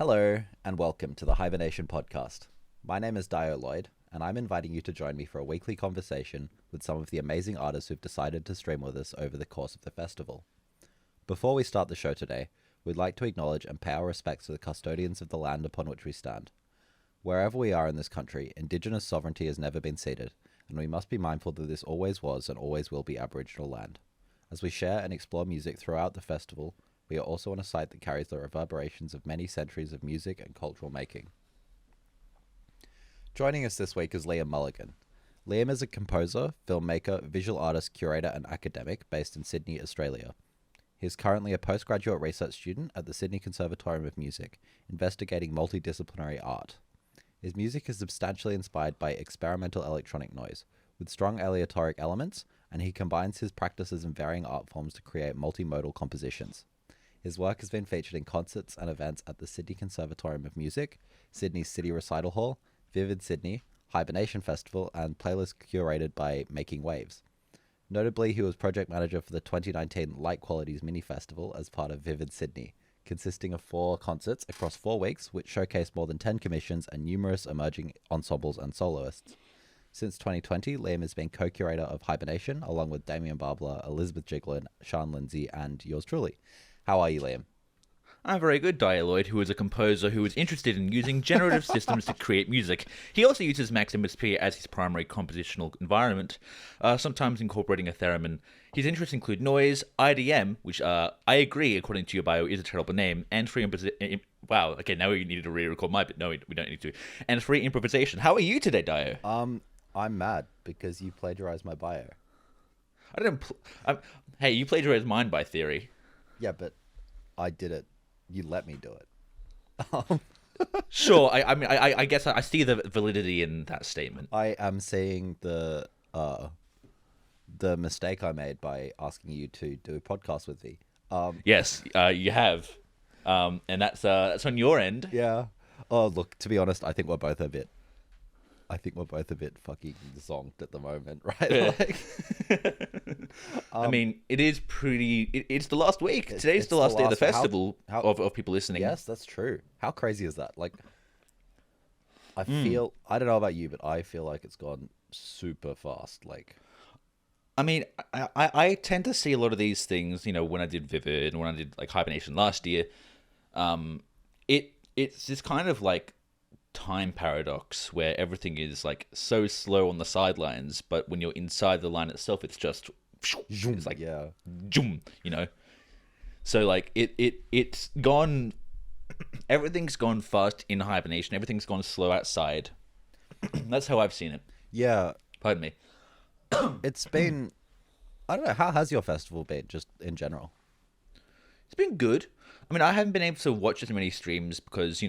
Hello, and welcome to the Hibernation podcast. My name is Dahyo, and I'm inviting you to join me for a weekly conversation with some of the amazing artists who've decided to stream with us over the course of the festival. Before we start the show today, we'd like to acknowledge and pay our respects to the custodians of the land upon which we stand. Wherever we are in this country, Indigenous sovereignty has never been ceded, and we must be mindful that this always was and always will be Aboriginal land. As we share and explore music throughout the festival, we are also on a site that carries the reverberations of many centuries of music and cultural making. Joining us this week is Liam Mulligan. Liam is a composer, filmmaker, visual artist, curator, and academic based in Sydney, Australia. He is currently a postgraduate research student at the Sydney Conservatorium of Music, investigating multidisciplinary art. His music is substantially inspired by experimental electronic noise, with strong aleatoric elements, and he combines his practices in varying art forms to create multimodal compositions. His work has been featured in concerts and events at the Sydney Conservatorium of Music, Sydney's City Recital Hall, Vivid Sydney, Hibernation Festival, and playlists curated by Making Waves. Notably, he was project manager for the 2019 Light Qualities Mini Festival as part of Vivid Sydney, consisting of 4 concerts across 4 weeks, which showcased more than 10 commissions and numerous emerging ensembles and soloists. Since 2020, Liam has been co-curator of Hibernation, along with Damian Barbler, Elizabeth Jiglin, Siân Lindsay, and yours truly. How are you, Liam? I'm very good, Dahyo, who is a composer who is interested in using generative systems to create music. He also uses Max MSP as his primary compositional environment, sometimes incorporating a theremin. His interests include noise, IDM, which I agree, according to your bio, is a terrible name, and free improvisation. Wow, okay, now we needed to re-record my bit. No, we don't need to. And free improvisation. How are you today, Dahyo? I'm mad because you plagiarized my bio. I didn't. Hey, you plagiarized mine by theory. Yeah, but I did it. You let me do it. Sure. I guess I see the validity in that statement. I am seeing the mistake I made by asking you to do a podcast with me. Yes, you have, and that's on your end. Yeah. Oh, look. To be honest, I think we're both a bit fucking zonked at the moment, right? Like, I mean, it is pretty. It's the last week. Today's the last day of the festival of people listening. Yes, that's true. How crazy is that? Like, I feel. I don't know about you, but I feel like it's gone super fast. Like, I mean, I tend to see a lot of these things. You know, when I did Vivid and when I did like Hibernation last year, it's this kind of like time paradox where everything is like so slow on the sidelines, but when you're inside the line itself, it's just it's like zoom, you know. So like it's gone. Everything's gone fast in Hibernation. Everything's gone slow outside. That's how I've seen it. Yeah. Pardon me. It's been. I don't know. How has your festival been, just in general? It's been good. I mean, I haven't been able to watch as many streams because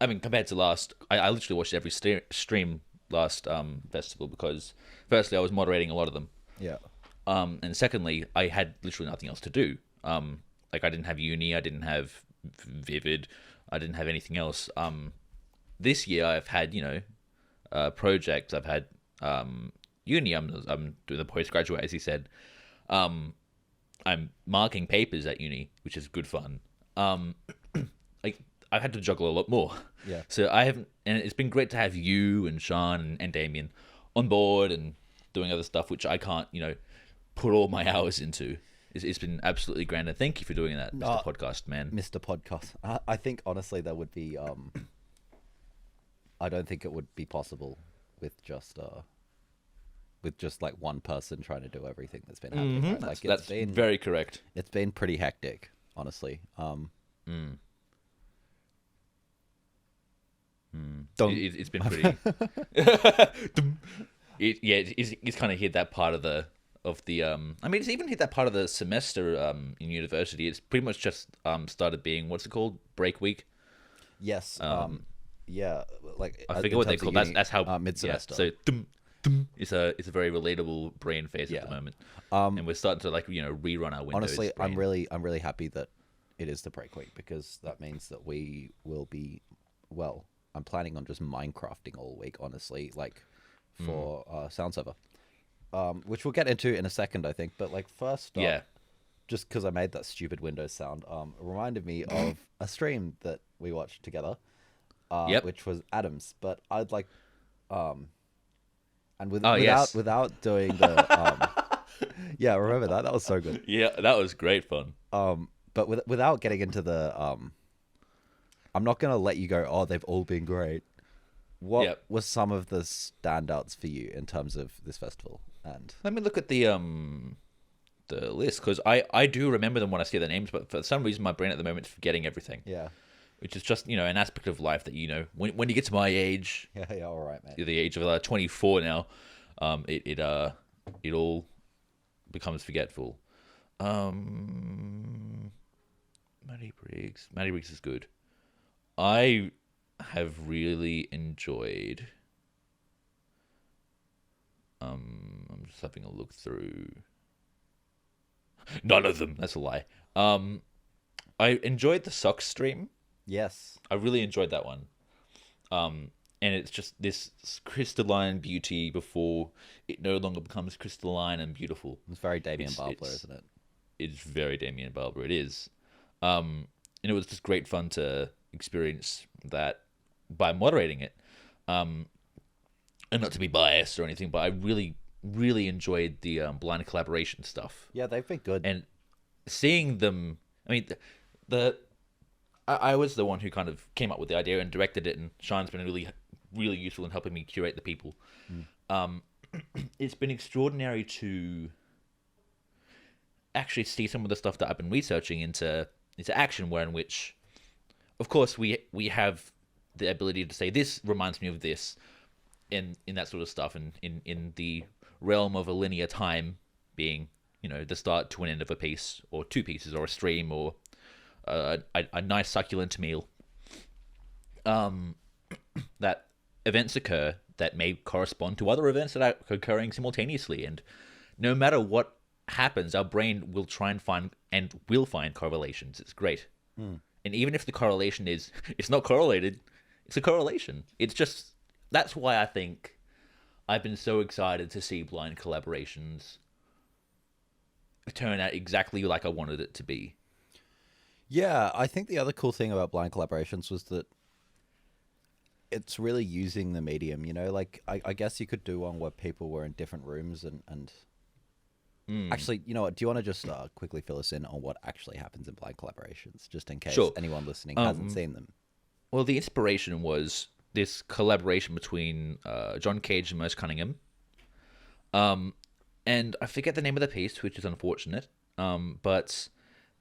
I mean, compared to last, I literally watched every stream last festival because, firstly, I was moderating a lot of them. Yeah. And secondly, I had literally nothing else to do. Like, I didn't have uni, I didn't have Vivid, I didn't have anything else. This year, I've had, projects, I've had uni, I'm doing the postgraduate, as he said. I'm marking papers at uni, which is good fun. I've had to juggle a lot more. Yeah. So I haven't, and it's been great to have you and Sean and Damian on board and doing other stuff, which I can't, put all my hours into. It's been absolutely grand. And thank you for doing that, Mr. Podcast, man. Mr. Podcast. I think, honestly, that would be, I don't think it would be possible with just like one person trying to do everything that's been happening. Mm-hmm. Right? That's very correct. It's been pretty hectic, honestly. It's been pretty. It's kind of hit that part of the. I mean, it's even hit that part of the semester in university. It's pretty much just started being what's it called, break week. Yes. Yeah. Like I forget what they call that. That's how mid-semester. Yeah, so it's a very relatable brain phase at the moment, and we're starting to rerun our Windows. Honestly, brain. I'm really happy that it is the break week because that means that we will be well. I'm planning on just Minecrafting all week, honestly, like for Sound Server, which we'll get into in a second, I think. But like first, just because I made that stupid Windows sound, reminded me of a stream that we watched together, Yep. which was Adam's. But I'd like, and yes. without doing the, yeah, remember that? That was so good. Yeah, that was great fun. But without getting into the, I'm not gonna let you go. Oh, they've all been great. What Yep. was some of the standouts for you in terms of this festival? And Let me look at the list, because I do remember them when I see their names, but for some reason my brain at the moment is forgetting everything. yeah, Which is just, an aspect of life that, when you get to my age, yeah, all right, mate. the age of 24 now, it all becomes forgetful. Matty Briggs is good. I have really enjoyed. I'm just having a look through. None of them. That's a lie. I enjoyed the Socks stream. Yes, I really enjoyed that one. And it's just this crystalline beauty before it no longer becomes crystalline and beautiful. it's very Damian Barbler, isn't it? It's very Damian Barbler. It is. And it was just great fun to experience that by moderating it. And not to be biased or anything, but I really, really enjoyed the blind collaboration stuff. Yeah, they've been good. And seeing them, I mean, I was the one who kind of came up with the idea and directed it, and Sean's been really, really useful in helping me curate the people. It's been extraordinary to actually see some of the stuff that I've been researching into action, where in which, of course, we have the ability to say, this reminds me of this, in that sort of stuff, and in the realm of a linear time being, the start to an end of a piece, or two pieces, or a stream, or a nice succulent meal. That events occur that may correspond to other events that are occurring simultaneously, and no matter what happens, our brain will try and find correlations. It's great. And even if the correlation it's not correlated, it's a correlation. It's just, that's why I think I've been so excited to see blind collaborations turn out exactly like I wanted it to be. Yeah, I think the other cool thing about blind collaborations was that it's really using the medium, like I guess you could do one where people were in different rooms and actually, you know what, do you want to just quickly fill us in on what actually happens in blind collaborations, just in case anyone listening hasn't seen them? Well, the inspiration was this collaboration between John Cage and Merce Cunningham. And I forget the name of the piece, which is unfortunate. But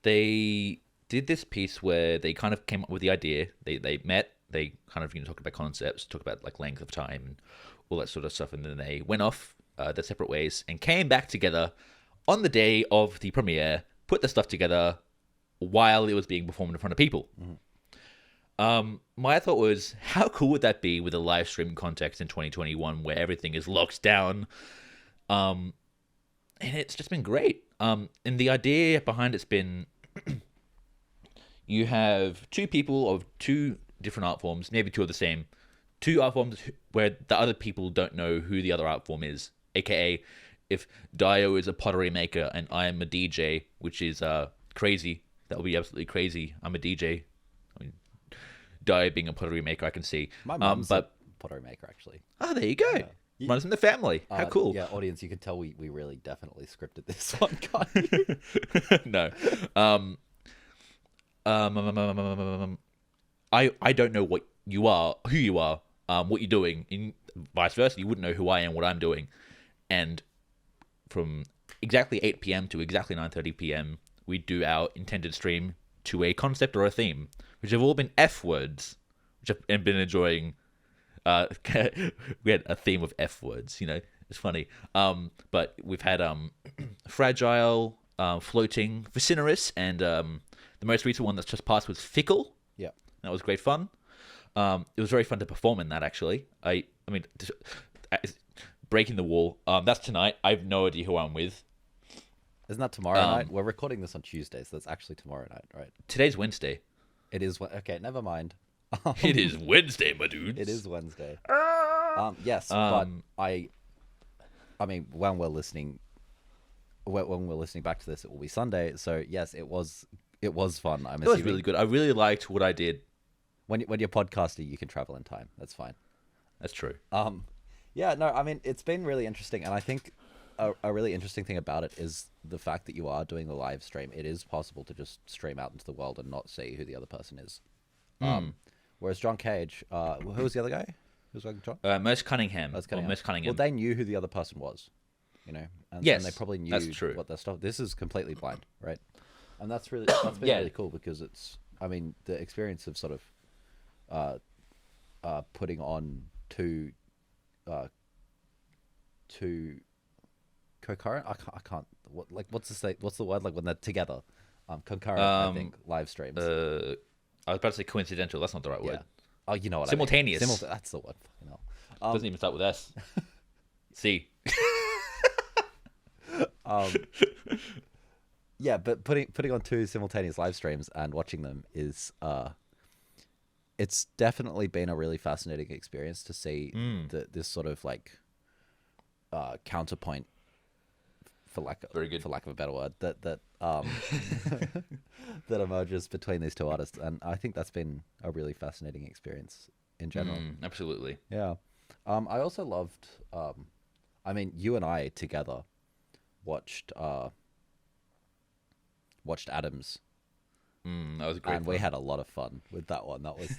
they did this piece where they kind of came up with the idea. They met, they kind of talked about concepts, talked about like length of time and all that sort of stuff, and then they went off their separate ways and came back together on the day of the premiere, put the stuff together while it was being performed in front of people. My thought was, how cool would that be with a live stream context in 2021 where everything is locked down? And it's just been great. And the idea behind it's been, you have two people of two different art forms, maybe two of the same, two art forms where the other people don't know who the other art form is. AKA, if Dahyo is a pottery maker and I am a DJ, which is crazy. That would be absolutely crazy. I'm a DJ. I mean, Dahyo being a pottery maker, I can see. My mum's a pottery maker, actually. Oh, there you go. Runs in the family. How cool. Yeah, audience, you can tell we really definitely scripted this one, can't you? No. I don't know what you are, who you are, what you're doing, and vice versa. You wouldn't know who I am, what I'm doing. And from exactly 8 p.m. to exactly 9:30 p.m., we do our intended stream to a concept or a theme, which have all been F words, which I've been enjoying. We had a theme of F words, it's funny. But we've had fragile, floating, vociferous, and the most recent one that's just passed was fickle. Yeah, that was great fun. It was very fun to perform in that, actually. I mean, breaking the wall. That's tonight. I have no idea who I'm with. Isn't that tomorrow night? We're recording this on Tuesday, so that's actually tomorrow night, right? Today's Wednesday. It is. Okay, never mind. It is Wednesday, my dudes. It is Wednesday. Yes, but I mean, when we're listening, when we're listening back to this, it will be Sunday. So yes, it was fun. I'm It was assuming. really good. I really liked what I did. When you're podcasting, you can travel in time. That's fine. That's true. Yeah, no, I mean, it's been really interesting, and I think a really interesting thing about it is the fact that you are doing the live stream. It is possible to just stream out into the world and not see who the other person is. Whereas John Cage, who was the other guy? Who was like John? Merce Cunningham. Merce Cunningham. Merce Cunningham. Well, they knew who the other person was, and Yes, they probably knew that's true. what their stuff. This is completely blind, right? And that's been Yeah. really cool because I mean, the experience of sort of putting on two concurrent. I can't. What's the word like when they're together? Concurrent. I think live streams. I was about to say coincidental. That's not the right word. Oh, you know what? Simultaneous. I mean. That's the word. Doesn't even start with S. C. Yeah, but putting on two simultaneous live streams and watching them is it's definitely been a really fascinating experience to see this sort of like counterpoint, for lack of a better word, that that emerges between these two artists, and I think that's been a really fascinating experience in general. Absolutely. Yeah. I also loved. I mean, you and I together watched Adams. That was great. And we had a lot of fun with that one. That was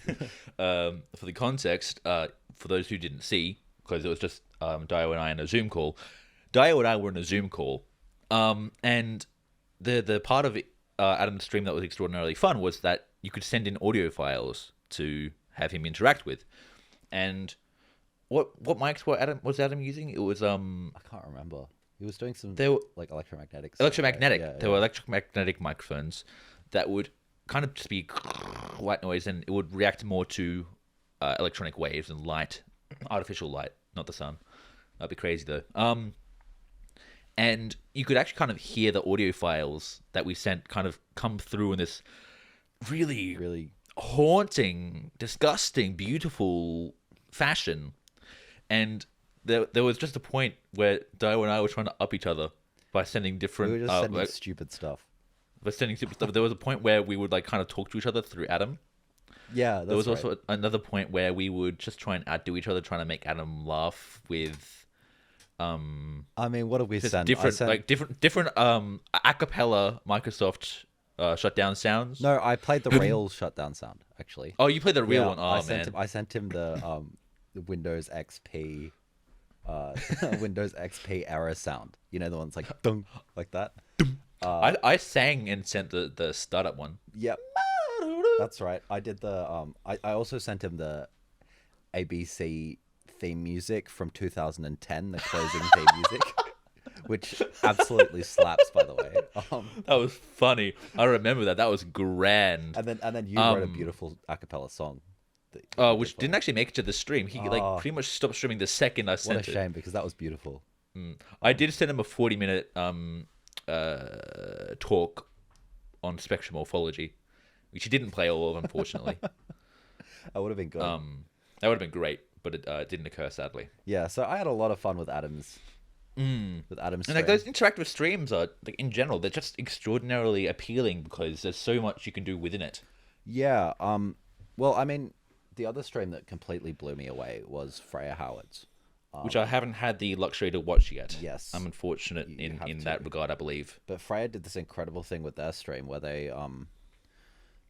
for the context, for those who didn't see, because it was just Dahyo and I in a Zoom call. Dahyo and I were in a Zoom call, and the part of Adam's stream that was extraordinarily fun was that you could send in audio files to have him interact with. And what mics was Adam using? It was I can't remember. He was doing some like electromagnetic. Electromagnetic. Right? Yeah, There were electromagnetic microphones that would kind of just be white noise, and it would react more to electronic waves and light, artificial light, not the sun. That'd be crazy though. And you could actually kind of hear the audio files that we sent kind of come through in this really haunting, disgusting, beautiful fashion. And there was just a point where Dahyo and I were trying to up each other by sending different. We were just sending stupid stuff. By sending stupid stuff. There was a point where we would like kind of talk to each other through Adam. Yeah, there was also another point where we would just try and outdo each other, trying to make Adam laugh with. I mean, what have we sent? Different a cappella Microsoft shutdown sounds. No, I played the real shutdown sound actually. Oh, you played the real one. Oh, I sent him the Windows XP Windows XP error sound. You know, the ones like dunk, like that. I sang and sent the startup one. Yep. That's right. I did the I also sent him the ABC theme music from 2010, the closing theme music, which absolutely slaps, by the way. That was funny. I remember that. That was grand. And then you wrote a beautiful a cappella song. Which didn't actually make it to the stream. He pretty much stopped streaming the second I sent it. What a shame, because that was beautiful. I did send him a 40-minute talk on spectrum morphology, which he didn't play all of, unfortunately. That would have been good. That would have been great, but it didn't occur, sadly. Yeah, so I had a lot of fun with Adam's. With Adam's and like those interactive streams are, like, in general, they're just extraordinarily appealing because there's so much you can do within it. Yeah. Well, I mean, the other stream that completely blew me away was Freya Howard's. Which I haven't had the luxury to watch yet. Yes. I'm unfortunate in that regard, I believe. But Freya did this incredible thing with their stream where they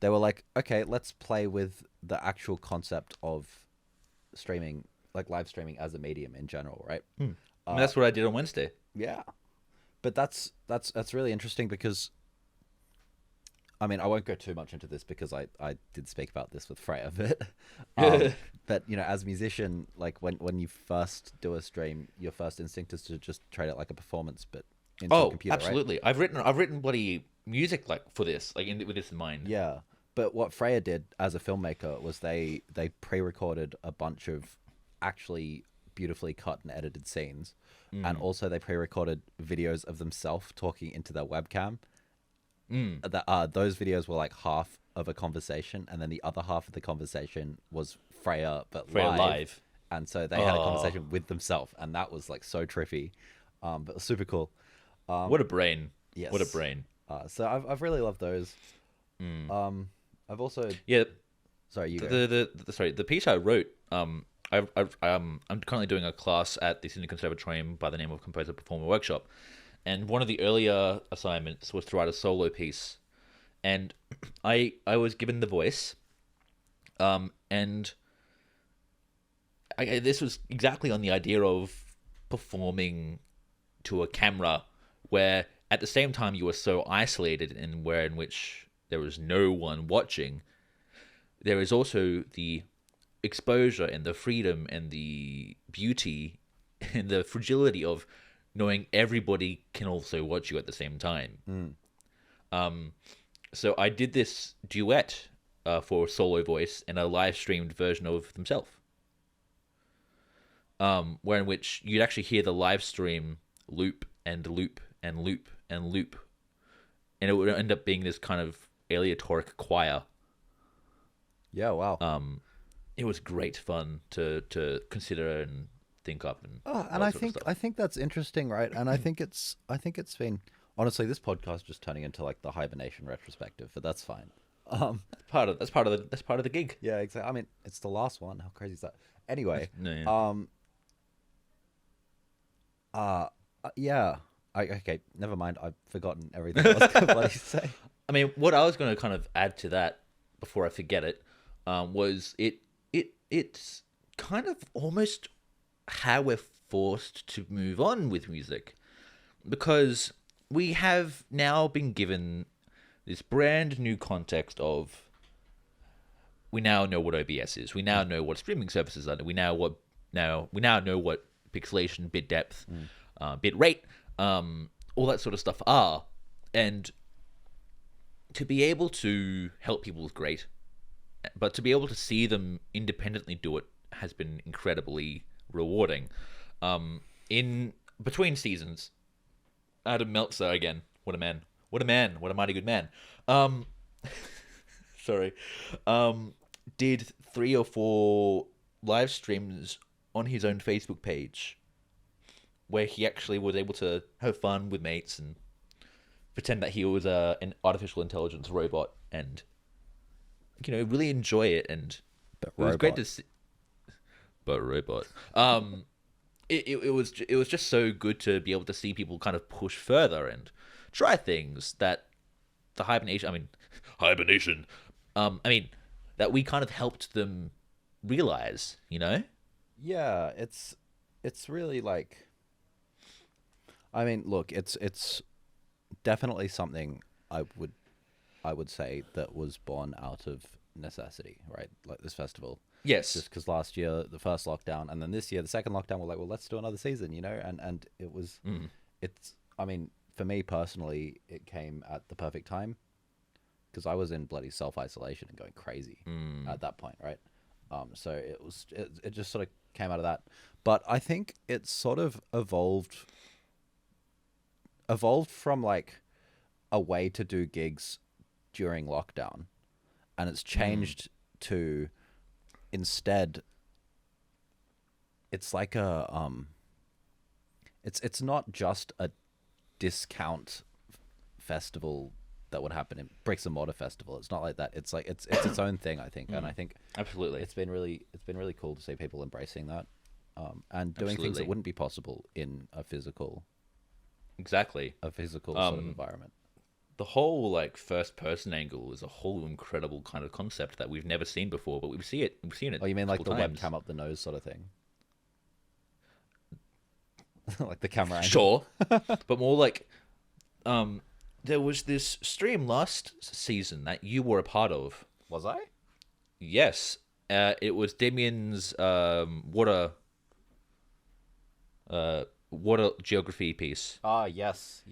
were like, okay, let's play with the actual concept of streaming, like live streaming as a medium in general, right? I mean, that's what I did on Wednesday. Yeah. But that's really interesting because, I mean, I won't go too much into this because I did speak about this with Freya, but you know, as a musician, like when you first do a stream, your first instinct is to just treat it like a performance, but into a computer, absolutely. Right? I've written bloody music like for this, like with this in mind. Yeah, but what Freya did as a filmmaker was they pre-recorded a bunch of actually beautifully cut and edited scenes, and also they pre-recorded videos of themselves talking into their webcam. Those videos were like half of a conversation, and then the other half of the conversation was Freya live. And so they had a conversation with themselves, and that was like so trippy, but super cool. What a brain! Yes. What a brain! So I've really loved those. I've also Yeah, sorry, you go. the piece I wrote. I'm currently doing a class at the Sydney Conservatorium by the name of Composer Performer Workshop, and one of the earlier assignments was to write a solo piece, and I was given the voice, and this was exactly on the idea of performing to a camera, where at the same time you were so isolated and where in which there was no one watching. There is also the exposure and the freedom and the beauty and the fragility of knowing everybody can also watch you at the same time. So I did this duet for solo voice and a live streamed version of themselves, where in which you'd actually hear the live stream loop and loop and loop and loop, and it would end up being this kind of aleatoric choir. Yeah, wow. It was great fun to consider and think up and And I think that's interesting, right? And I think it's been, honestly, this podcast just turning into like the Hibernation retrospective, but that's fine. that's part of the gig. Yeah, exactly. I mean, it's the last one. How crazy is that? Anyway, No, yeah. yeah. Okay, never mind. I've forgotten everything I was going to bloody say. I mean, what I was going to kind of add to that before I forget it was it's kind of almost how we're forced to move on with music, because we have now been given this brand new context of, we now know what OBS is, we now know what streaming services are, we now know what pixelation, bit depth, bit rate, all that sort of stuff are, and to be able to help people is great, but to be able to see them independently do it has been incredibly rewarding. In between seasons, Adam Meltzer again. What a man! What a man! What a mighty good man. Sorry. Did 3 or 4 live streams on his own Facebook page, where he actually was able to have fun with mates and pretend that he was an artificial intelligence robot, and really enjoy it. And it was great to see. But robot. It was just so good to be able to see people kind of push further and try things that the hibernation. That we kind of helped them realize. Yeah, it's really like, I mean, look, it's definitely something I would say that was born out of necessity, right? Like this festival. Yes. Just because last year, the first lockdown, and then this year, the second lockdown, we're like, well, let's do another season, and it was, I mean, for me personally, it came at the perfect time, because I was in bloody self-isolation and going crazy at that point, right? So it just sort of came out of that. But I think it sort of evolved from like a way to do gigs during lockdown, and it's changed to, instead, it's like it's not just a discount festival that would happen in bricks and mortar festival. It's not like that. It's like it's its own thing, I think. And I think absolutely it's been really cool to see people embracing that, and doing things that wouldn't be possible in a physical sort of environment. The whole like first person angle is a whole incredible kind of concept that we've never seen before, but we've seen it. Oh, you mean like the times. webcam up the nose sort of thing? Like the camera angle? Sure. But more like, there was this stream last season that you were a part of. Was I? Yes. It was Damian's water geography piece. Ah, yes.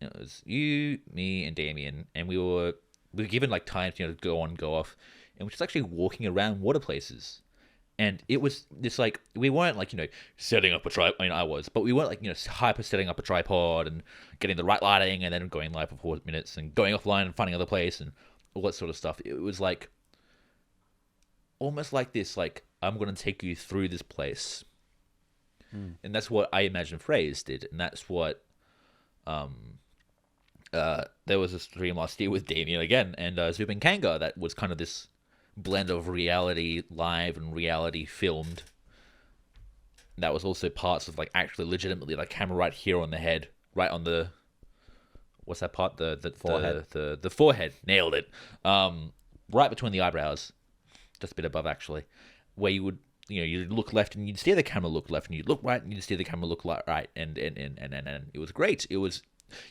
It was you, me, and Damian, and we were given like time to go on, go off, and we're just actually walking around water places. And it was this like, we weren't like setting up a tripod. I mean, I was, but we weren't like hyper setting up a tripod and getting the right lighting and then going live for 4 minutes and going offline and finding another place and all that sort of stuff. It was like almost like this, like, I'm going to take you through this place. And that's what I Imagine Phrase did, and that's what There was a stream last year with Damian again and Zubin Kanga that was kind of this blend of reality live and reality filmed. That was also parts of like actually legitimately like camera right here on the head, right on the what's that part? The Forehead. The forehead. Nailed it. Right between the eyebrows, just a bit above actually, where you would you'd look left and you'd see the camera look left and you'd look right and you'd see the camera look right and it was great. It was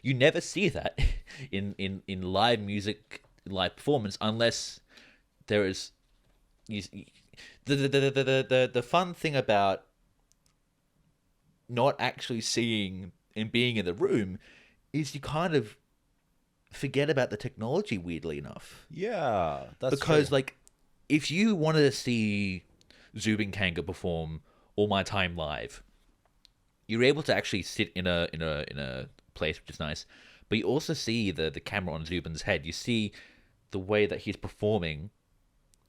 you never see that in live music, live performance unless there is the fun thing about not actually seeing and being in the room is you kind of forget about the technology weirdly enough. Yeah, that's Because true. like if you wanted to see Zubin Kanga perform All My Time live, you're able to actually sit in a place which is nice, but you also see the camera on Zubin's head. You see the way that he's performing.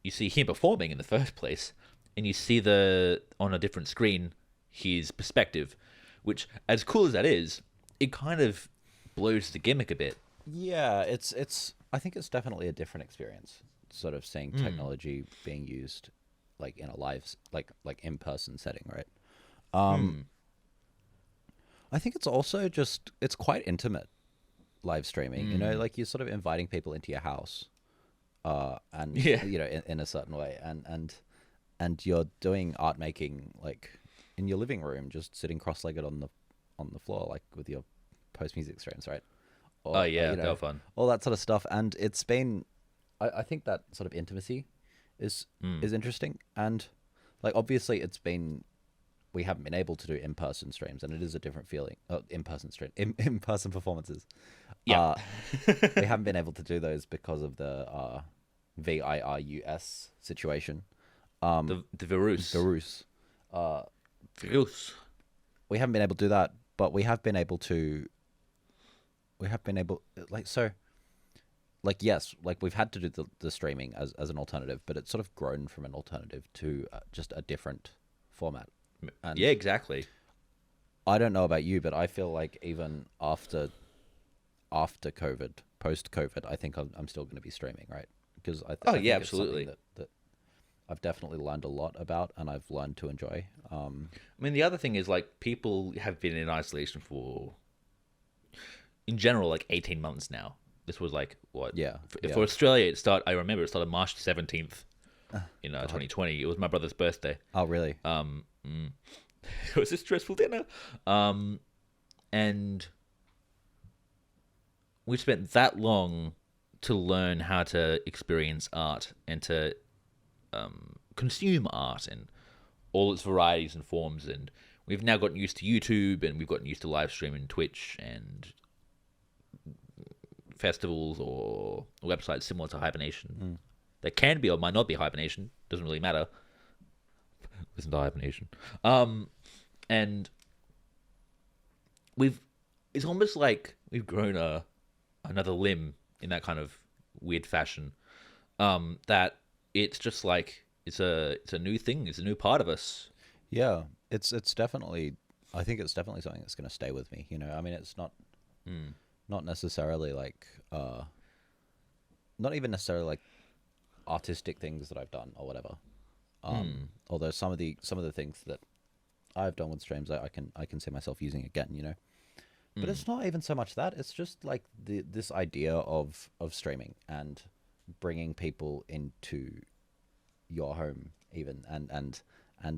You see him performing in the first place, and you see the on a different screen his perspective, which as cool as that is, it kind of blows the gimmick a bit. Yeah, it's I think it's definitely a different experience, sort of seeing technology being used like in a like in-person setting, right? I think it's also just it's quite intimate live streaming, like you're sort of inviting people into your house and Yeah. in a certain way and you're doing art making like in your living room just sitting cross-legged on the floor like with your post music streams, right? Oh Or yeah, that was fun. all that sort of stuff. And it's been, I think that sort of intimacy is interesting. And like obviously, it's been we haven't been able to do in person streams, and it is a different feeling. In person stream, in person performances. Yeah. Uh, we haven't been able to do those because of the virus situation. The virus. Virus. Virus. We haven't been able to do that, but we have been able to. We have been able like so. Like yes, like we've had to do the streaming as an alternative, but it's sort of grown from an alternative to just a different format. And Yeah, exactly. I don't know about you, but I feel like even after COVID, post COVID, I think I'm still going to be streaming, right? Because Oh I yeah, think it's something absolutely. that I've definitely learned a lot about, and I've learned to enjoy. I mean, the other thing is like people have been in isolation for, in general, like 18 months now. This was like what? Yeah, yeah. For Australia, I remember it started March 17th in 2020. It was my brother's birthday. Oh, really? It was a stressful dinner. And we spent that long to learn how to experience art and to consume art and all its varieties and forms. And we've now gotten used to YouTube and we've gotten used to live streaming Twitch and festivals or websites similar to Hibernation. That can be or might not be Hibernation. Doesn't really matter. Listen to Hibernation. And it's almost like we've grown another limb in that kind of weird fashion. That it's just like it's a new thing. It's a new part of us. Yeah, it's definitely. I think it's definitely something that's going to stay with me. I mean, it's not necessarily like not even necessarily like artistic things that I've done or whatever. Although some of the things that I've done with streams, I can see myself using again. But it's not even so much that. It's just like this idea of streaming and bringing people into your home even and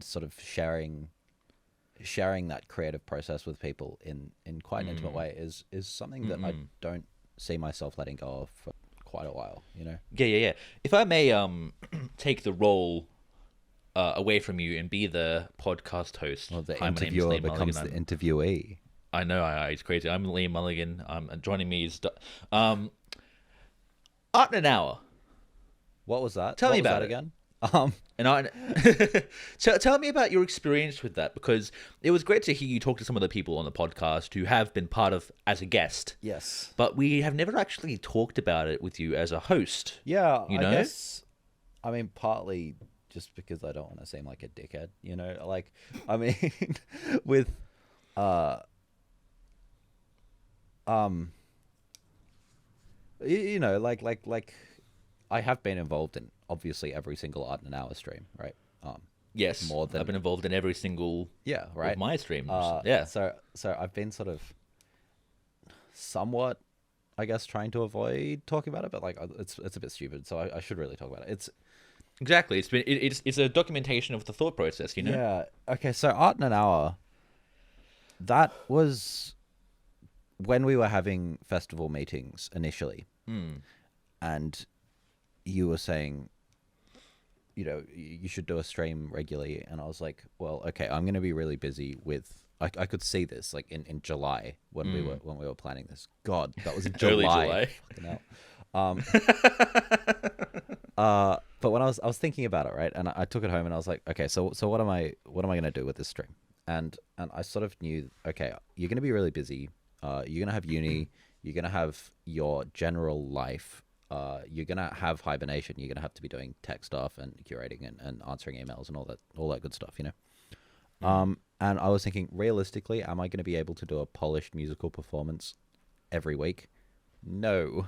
sort of sharing that creative process with people in quite an intimate way is something that I don't see myself letting go of for quite a while. Yeah. If I may take the role away from you and be the podcast host. Well, the Hi, my name's interviewer Liam becomes Mulligan. the interviewee. I know, it's crazy. I'm Liam Mulligan. Joining me is Art in an Hour. What was that? Tell What me was about that it. again. And tell me about your experience with that, because it was great to hear you talk to some of the people on the podcast who have been part of as a guest, Yes. but we have never actually talked about it with you as a host. Yeah, You I know? guess. I mean, partly just because I don't want to seem like a dickhead. Like, I mean, with you know, like I have been involved in obviously every single Art in an Hour stream, right? Yes, More than I've been involved in every single yeah, of right. my streams. Yeah, So I've been sort of somewhat, I guess, trying to avoid talking about it, but like it's a bit stupid, so I should really talk about it. It's exactly. It's a documentation of the thought process, you know. yeah. Okay, so Art in an Hour, that was when we were having festival meetings initially, and you were saying, you know, you should do a stream regularly, and I was like, well, okay, I'm going to be really busy with. I could see this like in July when we were planning this. God, that was in Early July. July. Fucking hell. But when I was thinking about it, right, and I took it home, and I was like, okay, so what am I going to do with this stream? And I sort of knew, okay, you're going to be really busy. You're going to have uni. You're going to have your general life. You're going to have hibernation. You're going to have to be doing tech stuff and curating and answering emails and all that good stuff, you know? And I was thinking, realistically, am I going to be able to do a polished musical performance every week? No.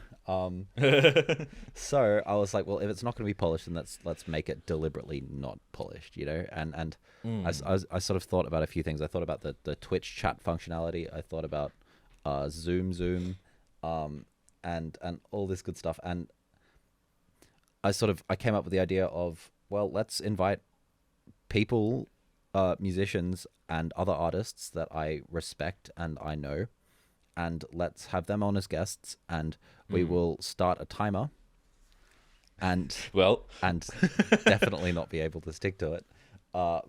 So I was like, well, if it's not going to be polished, then let's make it deliberately not polished, you know? And I sort of thought about a few things. I thought about the Twitch chat functionality. I thought about Zoom, and all this good stuff. And I came up with the idea of, well, let's invite people, musicians and other artists that I respect and I know, and let's have them on as guests, and we will start a timer, and definitely not be able to stick to it. But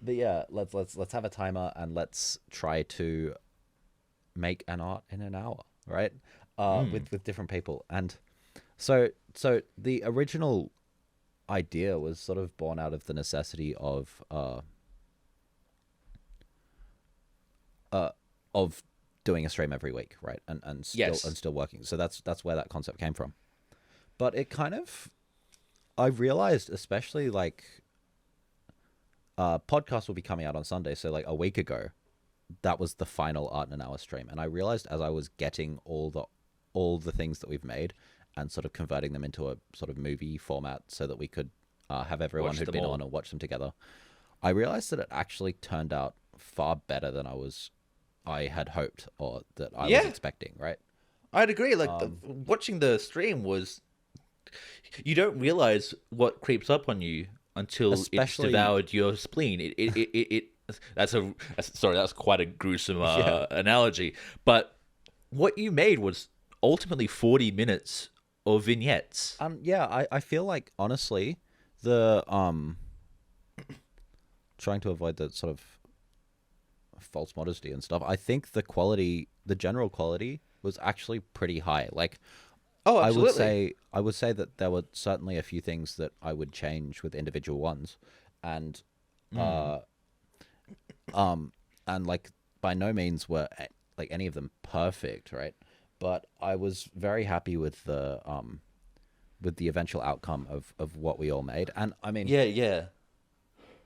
yeah, let's have a timer, and let's try to make an art in an hour, right? With different people. And so the original idea was sort of born out of the necessity of doing a stream every week, right? And still working. So that's where that concept came from. But it kind of, I realized, especially like podcasts will be coming out on Sunday, so like a week ago, that was the final Art in an Hour stream, and I realized as I was getting all the things that we've made and sort of converting them into a sort of movie format so that we could have everyone who'd been on and watch them together, I realized that it actually turned out far better than I had hoped or that I was expecting, right? I'd agree. Like watching the stream was, you don't realize what creeps up on you until it's devoured your spleen. That's quite a gruesome analogy. But what you made was ultimately 40 minutes of vignettes. I feel like, honestly, the trying to avoid the sort of false modesty and stuff, I think the general quality was actually pretty high. Like, oh, absolutely. I would say that there were certainly a few things that I would change with individual ones, and like by no means were like any of them perfect, right? But I was very happy with the eventual outcome of what we all made. And I mean,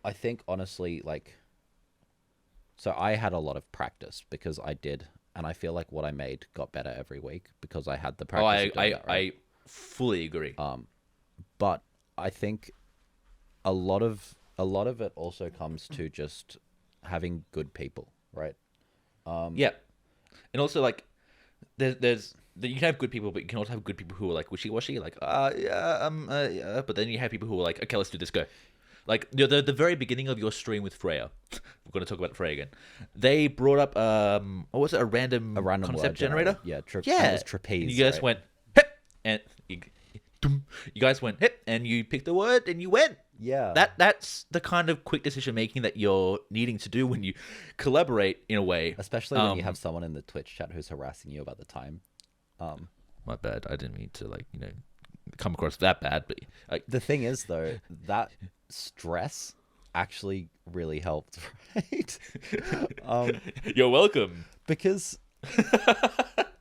I think honestly, like, so I had a lot of practice because I did, and I feel like what I made got better every week because I had the practice. I fully agree. But I think a lot of it also comes to just having good people, right? Yeah, and also like there's you can have good people, but you can also have good people who are like wishy-washy, like yeah. But then you have people who are like, okay, let's do this, go. Like the very beginning of your stream with Freya, we're going to talk about Freya again. They brought up what was it, a random concept generator? Yeah, that was trapeze. And you guys went hip, and you guys went hip, and you picked a word, and you went. Yeah, that's the kind of quick decision making that you're needing to do when you collaborate in a way. Especially when you have someone in the Twitch chat who's harassing you about the time. My bad. I didn't mean to come across that bad, but the thing is though, that stress actually really helped, right? You're welcome. Because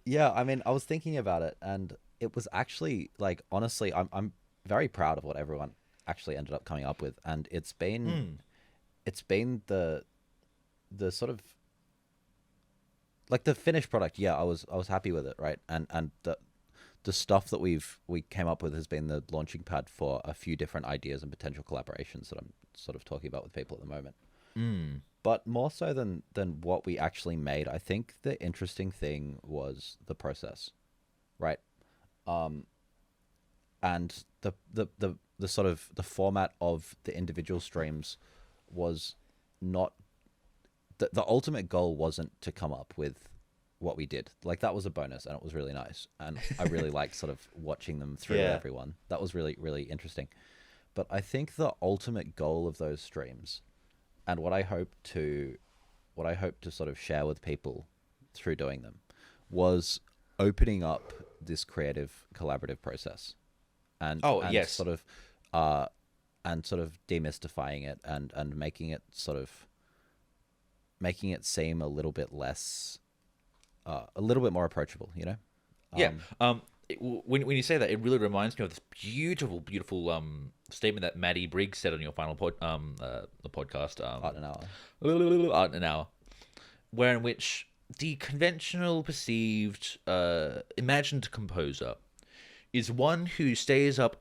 yeah, I mean, I was thinking about it, and it was actually like, honestly, I'm very proud of what everyone actually ended up coming up with, and it's been the sort of like the finished product, yeah, I was happy with it, right? And the stuff that we came up with has been the launching pad for a few different ideas and potential collaborations that I'm sort of talking about with people at the moment. But more so than what we actually made, I think the interesting thing was the process, right? And the sort of the format of the individual streams was not the ultimate goal wasn't to come up with what we did. Like, that was a bonus, and it was really nice, and I really liked sort of watching them through Yeah. everyone. That was really, really interesting. But I think the ultimate goal of those streams, and what I hope to sort of share with people through doing them, was opening up this creative collaborative process, and yes. sort of demystifying it, and making it seem a little bit less, a little bit more approachable, you know? Yeah. When you say that, it really reminds me of this beautiful statement that Maddie Briggs said on your final the podcast, Art in an Hour. Art in an Hour, where in which the conventional perceived imagined composer is one who stays up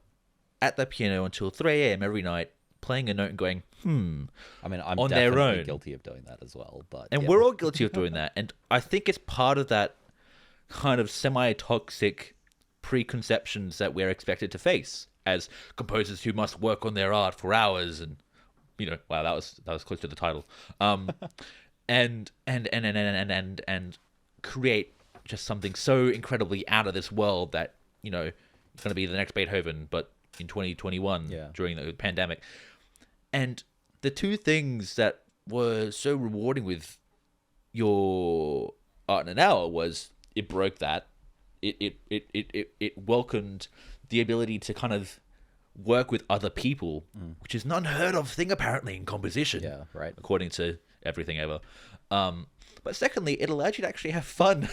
at the piano until 3 a.m. every night, playing a note and going, I mean, I'm on their definitely own. guilty of doing that as well, but And yeah. we're all guilty of doing that. And I think it's part of that kind of semi-toxic preconceptions that we're expected to face as composers who must work on their art for hours. And, wow, that was close to the title. And create just something so incredibly out of this world that, it's going to be the next Beethoven, but in 2021 during the pandemic. And the two things that were so rewarding with your Art in an Hour was it broke that. It welcomed the ability to kind of work with other people, which is an unheard of thing apparently in composition. Yeah, right. According to everything ever. But secondly, it allowed you to actually have fun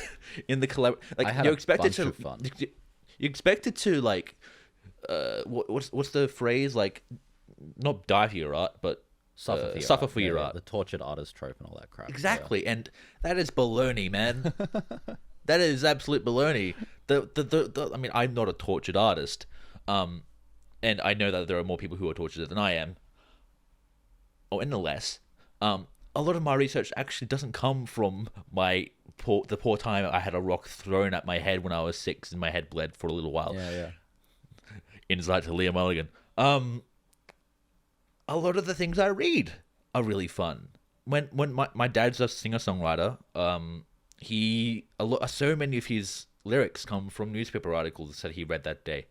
in the collab. Like, I had you're a expected bunch to of fun. you expected to, like, what's the phrase, like, not die for your art, but suffer for your art. The tortured artist trope and all that crap. Exactly, and that is baloney, man. That is absolute baloney. I mean, I'm not a tortured artist, and I know that there are more people who are tortured than I am. Oh, and no less. A lot of my research actually doesn't come from the poor time I had a rock thrown at my head when I was 6 and my head bled for a little while. Yeah. Insight to Liam Mulligan. A lot of the things I read are really fun. When my dad's a singer-songwriter, so many of his lyrics come from newspaper articles that he read that day.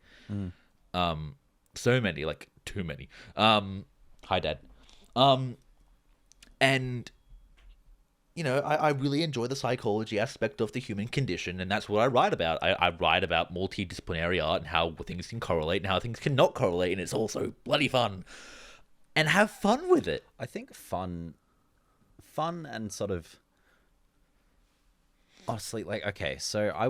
So many, like too many. Hi, Dad. And I really enjoy the psychology aspect of the human condition, and that's what I write about. I write about multidisciplinary art and how things can correlate and how things cannot correlate, and it's also bloody fun. And have fun with it. I think fun and sort of, honestly, like, okay, so I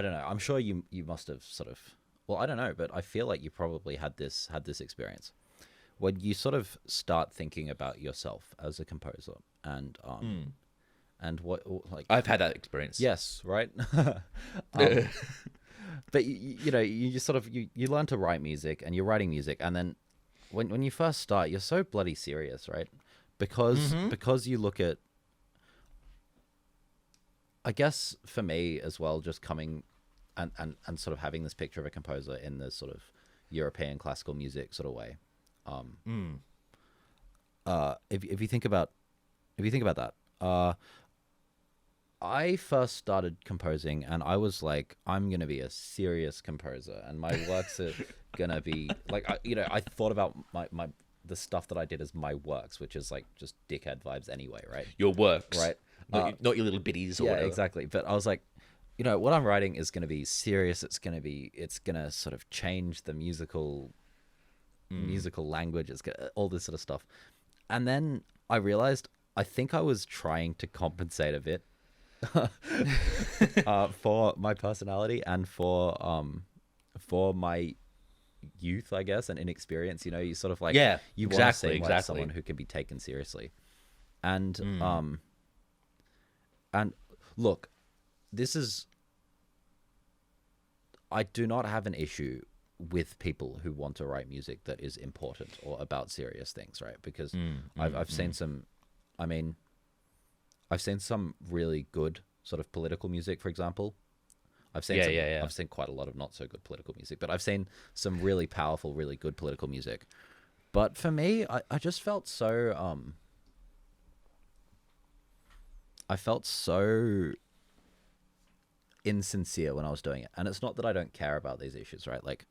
don't know. I'm sure you must have sort of, well, I don't know, but I feel like you probably had this experience when you sort of start thinking about yourself as a composer and what, like, I've had that experience. yes, right. But you just sort of you learn to write music, and you're writing music, and then when you first start, you're so bloody serious, right? Because you look at, I guess for me as well, just coming and sort of having this picture of a composer in this sort of European classical music sort of way. If you think about that, I first started composing, and I was like, I'm gonna be a serious composer, and my works are gonna be like, I thought about the stuff that I did as my works, which is like just dickhead vibes anyway, right? Your works. Right. Not your little biddies or Yeah, whatever. exactly. But I was like, what I'm writing is gonna be serious. It's gonna sort of change the musical language. It's gonna, all this sort of stuff. And then I realized I think I was trying to compensate a bit for my personality and for my youth, I guess, and inexperience. You sort of like, Yeah, you exactly, want to seem like someone who can be taken seriously. And and look, I do not have an issue with people who want to write music that is important or about serious things, right? Because I've seen some, I mean, I've seen some really good sort of political music, for example. I've seen I've seen quite a lot of not so good political music, but I've seen some really powerful, really good political music. But for me, I just felt so I felt so insincere when I was doing it. And it's not that I don't care about these issues, right? Like,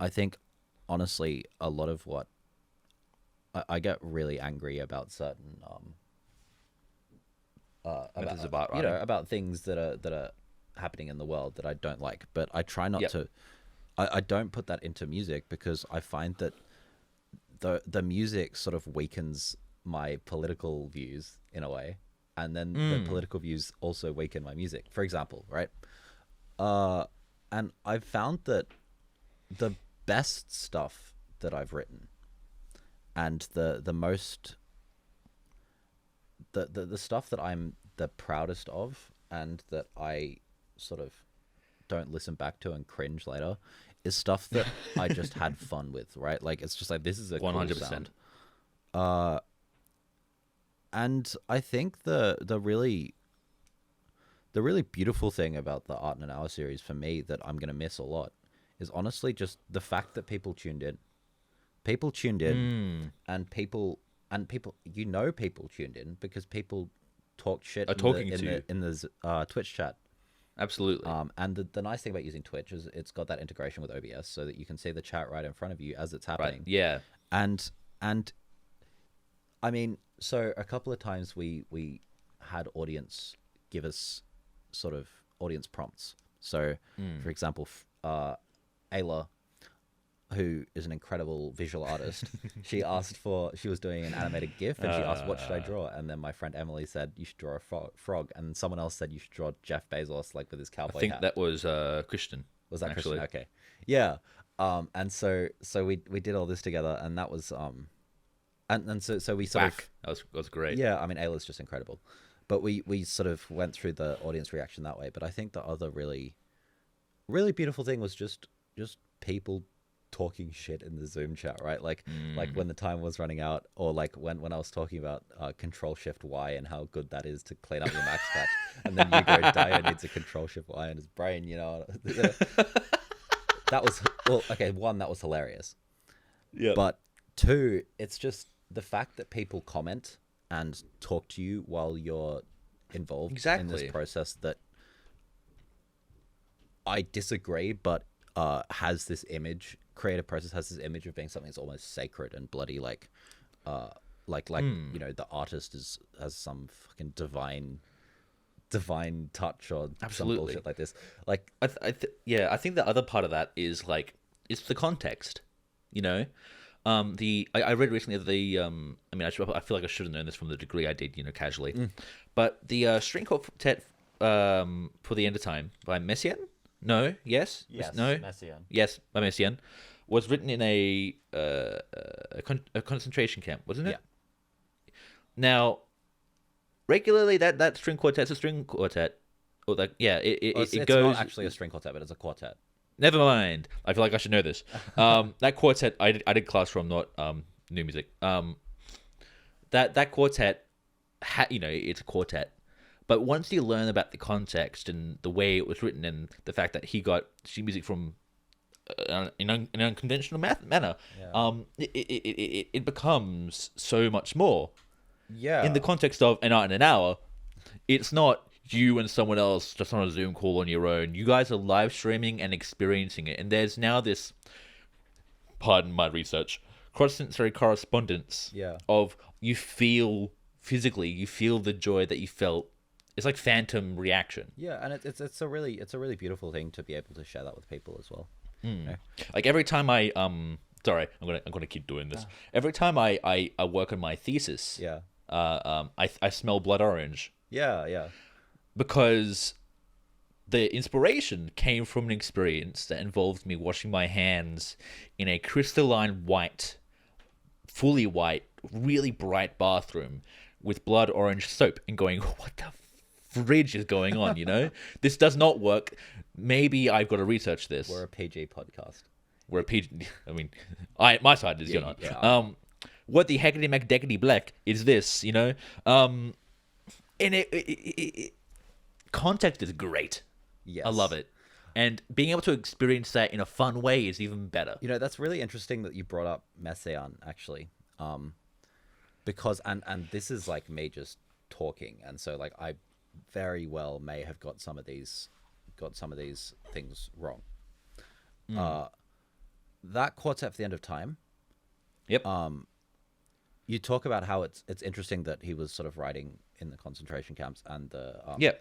I think, honestly, a lot of what I get really angry about certain about things that are happening in the world that I don't like. But I try not to. I don't put that into music because I find that the music sort of weakens my political views in a way. And then the political views also weaken my music, for example, right? And I've found that the best stuff that I've written and the stuff that I'm the proudest of and that I sort of don't listen back to and cringe later is stuff that I just had fun with, right? Like, it's just like, this is a 100%. Cool sound. And I think the really beautiful thing about the Art in an Hour series for me that I'm going to miss a lot is honestly just the fact that people tuned in. People tuned in and people people tuned in because people talked shit in the Twitch chat. Absolutely. And the nice thing about using Twitch is it's got that integration with OBS so that you can see the chat right in front of you as it's happening. Right. Yeah. And I mean, so a couple of times we had audience give us sort of audience prompts. So, for example, Ayla, who is an incredible visual artist, she was doing an animated GIF and she asked, what should I draw? And then my friend Emily said, you should draw a frog. And someone else said you should draw Jeff Bezos, like with his cowboy hat. I think that was Christian. Was that actually? Christian? Okay. Yeah. And so we did all this together and that was, and so we sort of... That was great. Yeah, I mean, Ayla's just incredible. But we sort of went through the audience reaction that way. But I think the other really, really beautiful thing was just people talking shit in the Zoom chat, right? Like when the time was running out, or like when I was talking about Control-Shift-Y and how good that is to clean up your Max patch. And then you go, Dahyo needs a Control-Shift-Y in his brain, you know? That was... Well, okay, one, that was hilarious. Yeah. But two, it's just... the fact that people comment and talk to you while you're involved in this process that I disagree, but creative process has this image of being something that's almost sacred and bloody, like you know, the artist has some fucking divine touch or some bullshit like this. Like, I think the other part of that is like it's the context, you know. I read recently that I mean, I feel like I should have known this from the degree I did, you know, casually. But the string quartet for the End of Time by Messiaen? No? Yes? No? Messiaen. Yes, by Messiaen. Was written in a concentration camp, wasn't it? Yeah. Now, regularly that string quartet's a string quartet. Or like, yeah, it goes... It's not actually a string quartet, but it's a quartet. Never mind. I feel like I should know this. That quartet, I did class from, not new music. That quartet, you know, it's a quartet. But once you learn about the context and the way it was written and the fact that he got sheet music from in an unconventional manner, it becomes so much more. Yeah. In the context of An Art in an Hour, it's not you and someone else just on a Zoom call on your own. You guys are live streaming and experiencing it. And there's now this, pardon my research, cross-sensory correspondence of you feel the joy that you felt. It's like phantom reaction. Yeah, and it's a really beautiful thing to be able to share that with people as well. You know? Like every time I sorry, I'm gonna keep doing this. Every time I work on my thesis, I smell blood orange. Yeah. Because the inspiration came from an experience that involved me washing my hands in a crystalline white, fully white really bright bathroom with blood orange soap and going, what the fridge is going on, you know? This does not work. Maybe I've got to research this. We're a PG podcast. We're a PG... I mean, my side is, you're not. Yeah. What the heckity McDeckity black is this, you know? And context is great. Yes. I love it. And being able to experience that in a fun way is even better. You know, that's really interesting that you brought up Messiaen, actually. Because, and this is like me just talking. And so like I very well may have got some of these things wrong. That quartet for the end of time. Yep. You talk about how it's interesting that he was sort of writing in the concentration camps and the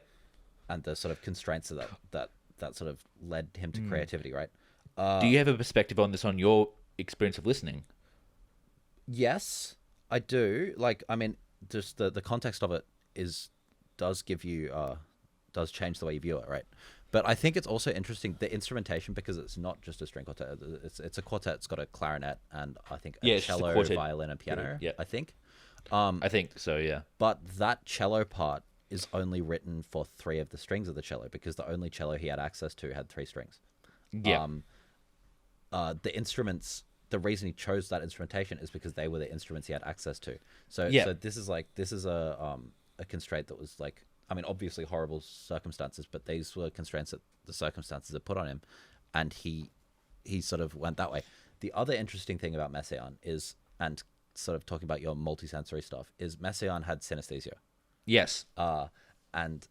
and the sort of constraints of that sort of led him to creativity, right? Do you have a perspective on this on your experience of listening? Yes, I do. Like, I mean, just the context of it does give you does change the way you view it, right? But I think it's also interesting the instrumentation, because it's not just a string quartet. It's a quartet. It's got a clarinet and I think a cello, violin, and piano. Yeah, I think. I think so. Yeah. But that cello part is only written for 3 of the strings of the cello, because the only cello he had access to had 3 strings. Yeah. The instruments. The reason he chose that instrumentation is because they were the instruments he had access to. So this is a constraint that was like, I mean, obviously horrible circumstances, but these were constraints that the circumstances had put on him, and he sort of went that way. The other interesting thing about Messiaen is, and sort of talking about your multisensory stuff, is Messiaen had synesthesia. Yes. And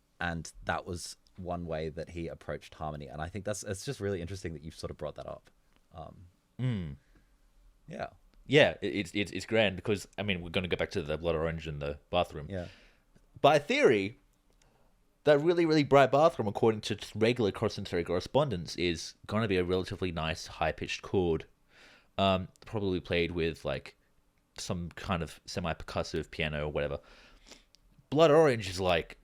that was one way that he approached harmony, and I think it's just really interesting that you've sort of brought that up. Yeah. Yeah, it's grand, because I mean, we're going to go back to the blood orange in the bathroom. Yeah. By theory, that really, really bright bathroom, according to regular cross-sensory correspondence, is going to be a relatively nice high-pitched chord, probably played with like some kind of semi-percussive piano or whatever. Blood orange is like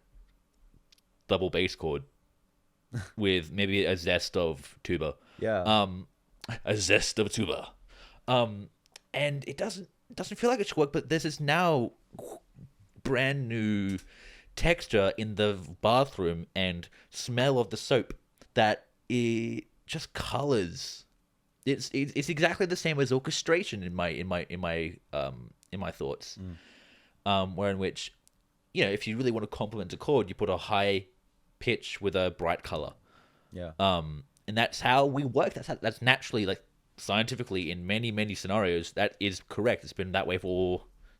double bass chord with maybe a zest of tuba. Yeah. A zest of tuba. And it doesn't feel like it should work, but there's this now brand new texture in the bathroom and smell of the soap that it just colors. It's exactly the same as orchestration in my thoughts. Where in which, you know, if you really want to complement a chord, you put a high pitch with a bright color. Yeah. And that's how we work. That's naturally, like, scientifically, in many scenarios, that is correct. It's been that way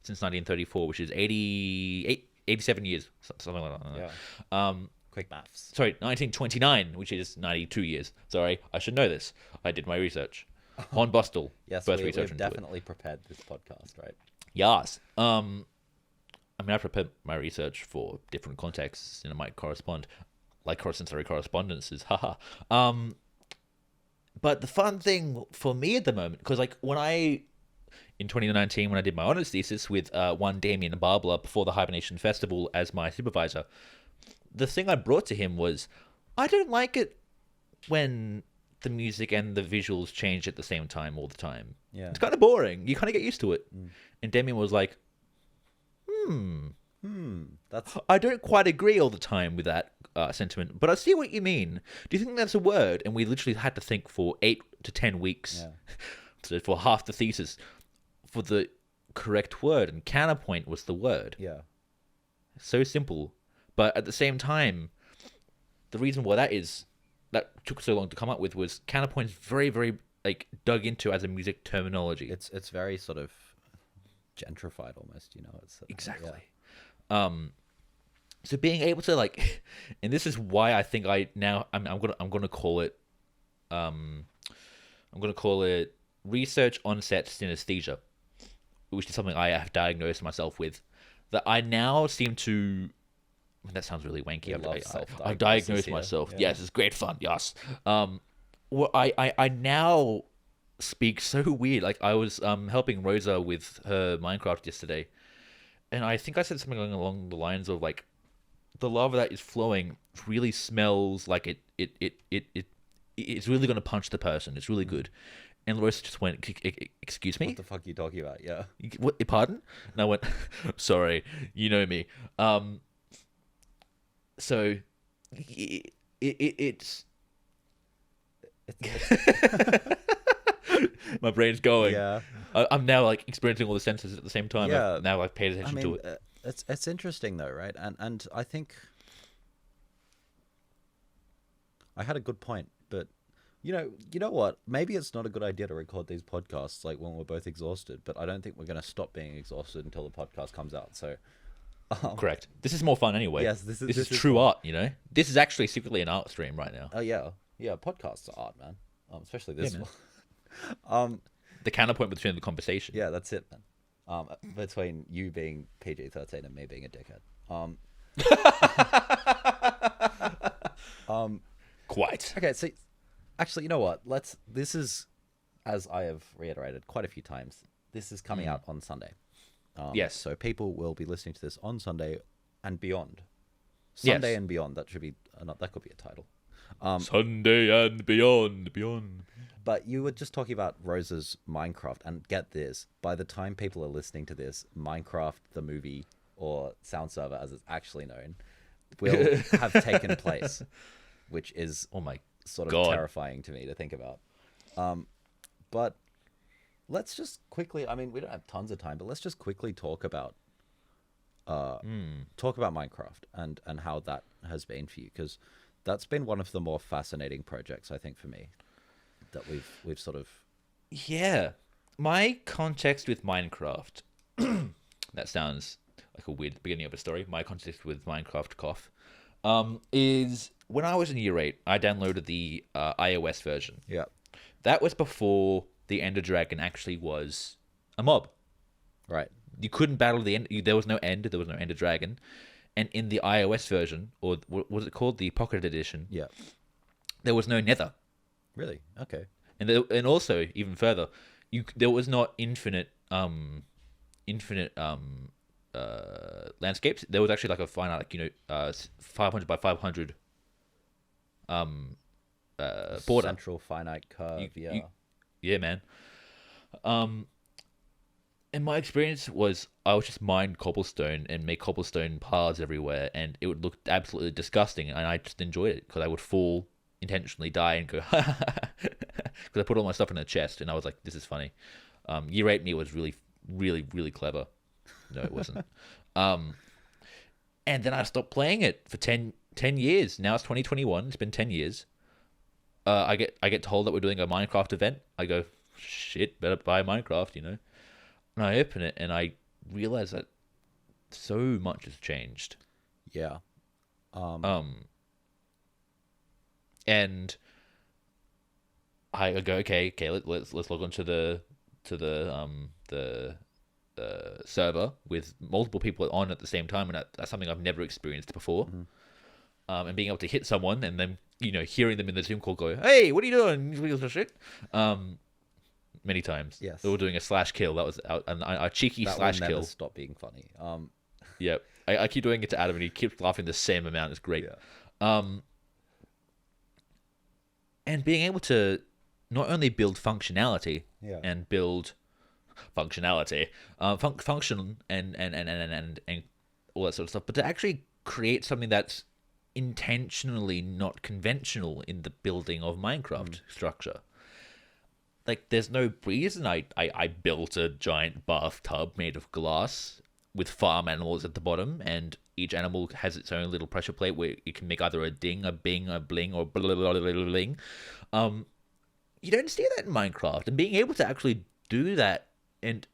since 1934, which is 87 years, something like that. Yeah. Quick maths. Sorry, 1929, which is 92 years. Sorry, I should know this. I did my research. Hornbostel. Yes, birth we've research definitely prepared this podcast, right? Yes. I mean, I prepared my research for different contexts, and it might correspond, like cross-sensory correspondences. Haha. But the fun thing for me at the moment, because like in 2019, when I did my honours thesis with one Damian and Liam before the Hibernation Festival as my supervisor, the thing I brought to him was, I don't like it when the music and the visuals change at the same time all the time. Yeah. It's kind of boring. You kind of get used to it. And Damian was like, That's I don't quite agree all the time with that sentiment, but I see what you mean. Do you think that's a word? And we literally had to think for 8 to 10 weeks for half the thesis for the correct word, and counterpoint was the word. Yeah. So simple. But at the same time, the reason why that took so long to come up with was counterpoint is very, very like dug into as a music terminology. It's very sort of gentrified almost, you know. It's Exactly. Yeah. So being able to like, and this is why I think I'm gonna call it research onset synesthesia, which is something I have diagnosed myself with. That I now seem to. That sounds really wanky. I've diagnosed myself. Yeah. Yes, it's great fun. Yes. Well, I now speak so weird. Like I was helping Rosa with her Minecraft yesterday, and I think I said something along the lines of like, the lava that is flowing really smells like it's really going to punch the person. It's really good. And Larissa just went, "Excuse me? What the fuck are you talking about? Yeah. What? Pardon?" And I went, "Sorry, you know me." So it's my brain's going. Yeah. I'm now like experiencing all the senses at the same time. Yeah. I've now I've paid attention I to mean, it. it's interesting though, right? And I think I had a good point, but you know what? Maybe it's not a good idea to record these podcasts like when we're both exhausted. But I don't think we're going to stop being exhausted until the podcast comes out. So, Correct. This is more fun anyway. Yes, this is true fun. art. You know, this is actually secretly an art stream right now. oh yeah, yeah. Podcasts are art, man. Especially this man. one. The counterpoint between the conversation. Yeah, that's it, man. Between you being PG-13 and me being a dickhead. Quite. Okay, so actually, you know what? This is, as I have reiterated quite a few times, this is coming out on Sunday. Yes. So people will be listening to this on Sunday and beyond. Yes. Sunday and beyond. That should be that could be a title. Sunday and beyond. But you were just talking about Rose's Minecraft, and get this: by the time people are listening to this, Minecraft the movie, or Sound Server as it's actually known, will have taken place, which is Oh my sort of God. terrifying to me to think about. But let's just quickly, I mean, we don't have tons of time, but let's just quickly talk about Minecraft and how that has been for you, because that's been one of the more fascinating projects, I think, for me, that we've sort of... Yeah. My context with Minecraft, that sounds like a weird beginning of a story. My context with Minecraft cough, is when I was in year 8, I downloaded the iOS version. Yeah. That was before the Ender Dragon actually was a mob. Right. You couldn't battle the end. There was no end. There was no Ender Dragon. And in the iOS version, or what was it called, the Pocket Edition? Yeah. There was no Nether. Really? Okay. And also even further, there was not infinite landscapes. There was actually like a finite, 500 by 500 border. Central finite curve. Yeah, man. And my experience was I would just mine cobblestone and make cobblestone paths everywhere, and it would look absolutely disgusting, and I just enjoyed it because I would fall, intentionally die, and go because I put all my stuff in a chest, and I was like, this is funny. Year 8 me was really, really, really clever. No, it wasn't. And then I stopped playing it for 10 years. Now it's 2021. It's been 10 years. I get told that we're doing a Minecraft event. I go, shit, better buy Minecraft, you know. And I open it and I realize that so much has changed. Yeah. And I go, okay, let's log on to the server with multiple people on at the same time, and that's something I've never experienced before. Mm-hmm. And being able to hit someone and then hearing them in the Zoom call go, "Hey, what are you doing?" Shit. Many times. Yes. They were doing a slash kill. That was a cheeky That slash will never kill. stop being funny. Yeah, I keep doing it to Adam, and he keeps laughing the same amount. It's great. Yeah. And being able to not only build functionality Yeah. and build functionality, function and all that sort of stuff, but to actually create something that's intentionally not conventional in the building of Minecraft structure. Like, there's no reason I built a giant bathtub made of glass with farm animals at the bottom, and each animal has its own little pressure plate where it can make either a ding, a bing, a bling, or blah, blah, blah, blah, blah, bling. You don't see that in Minecraft, and being able to actually do that and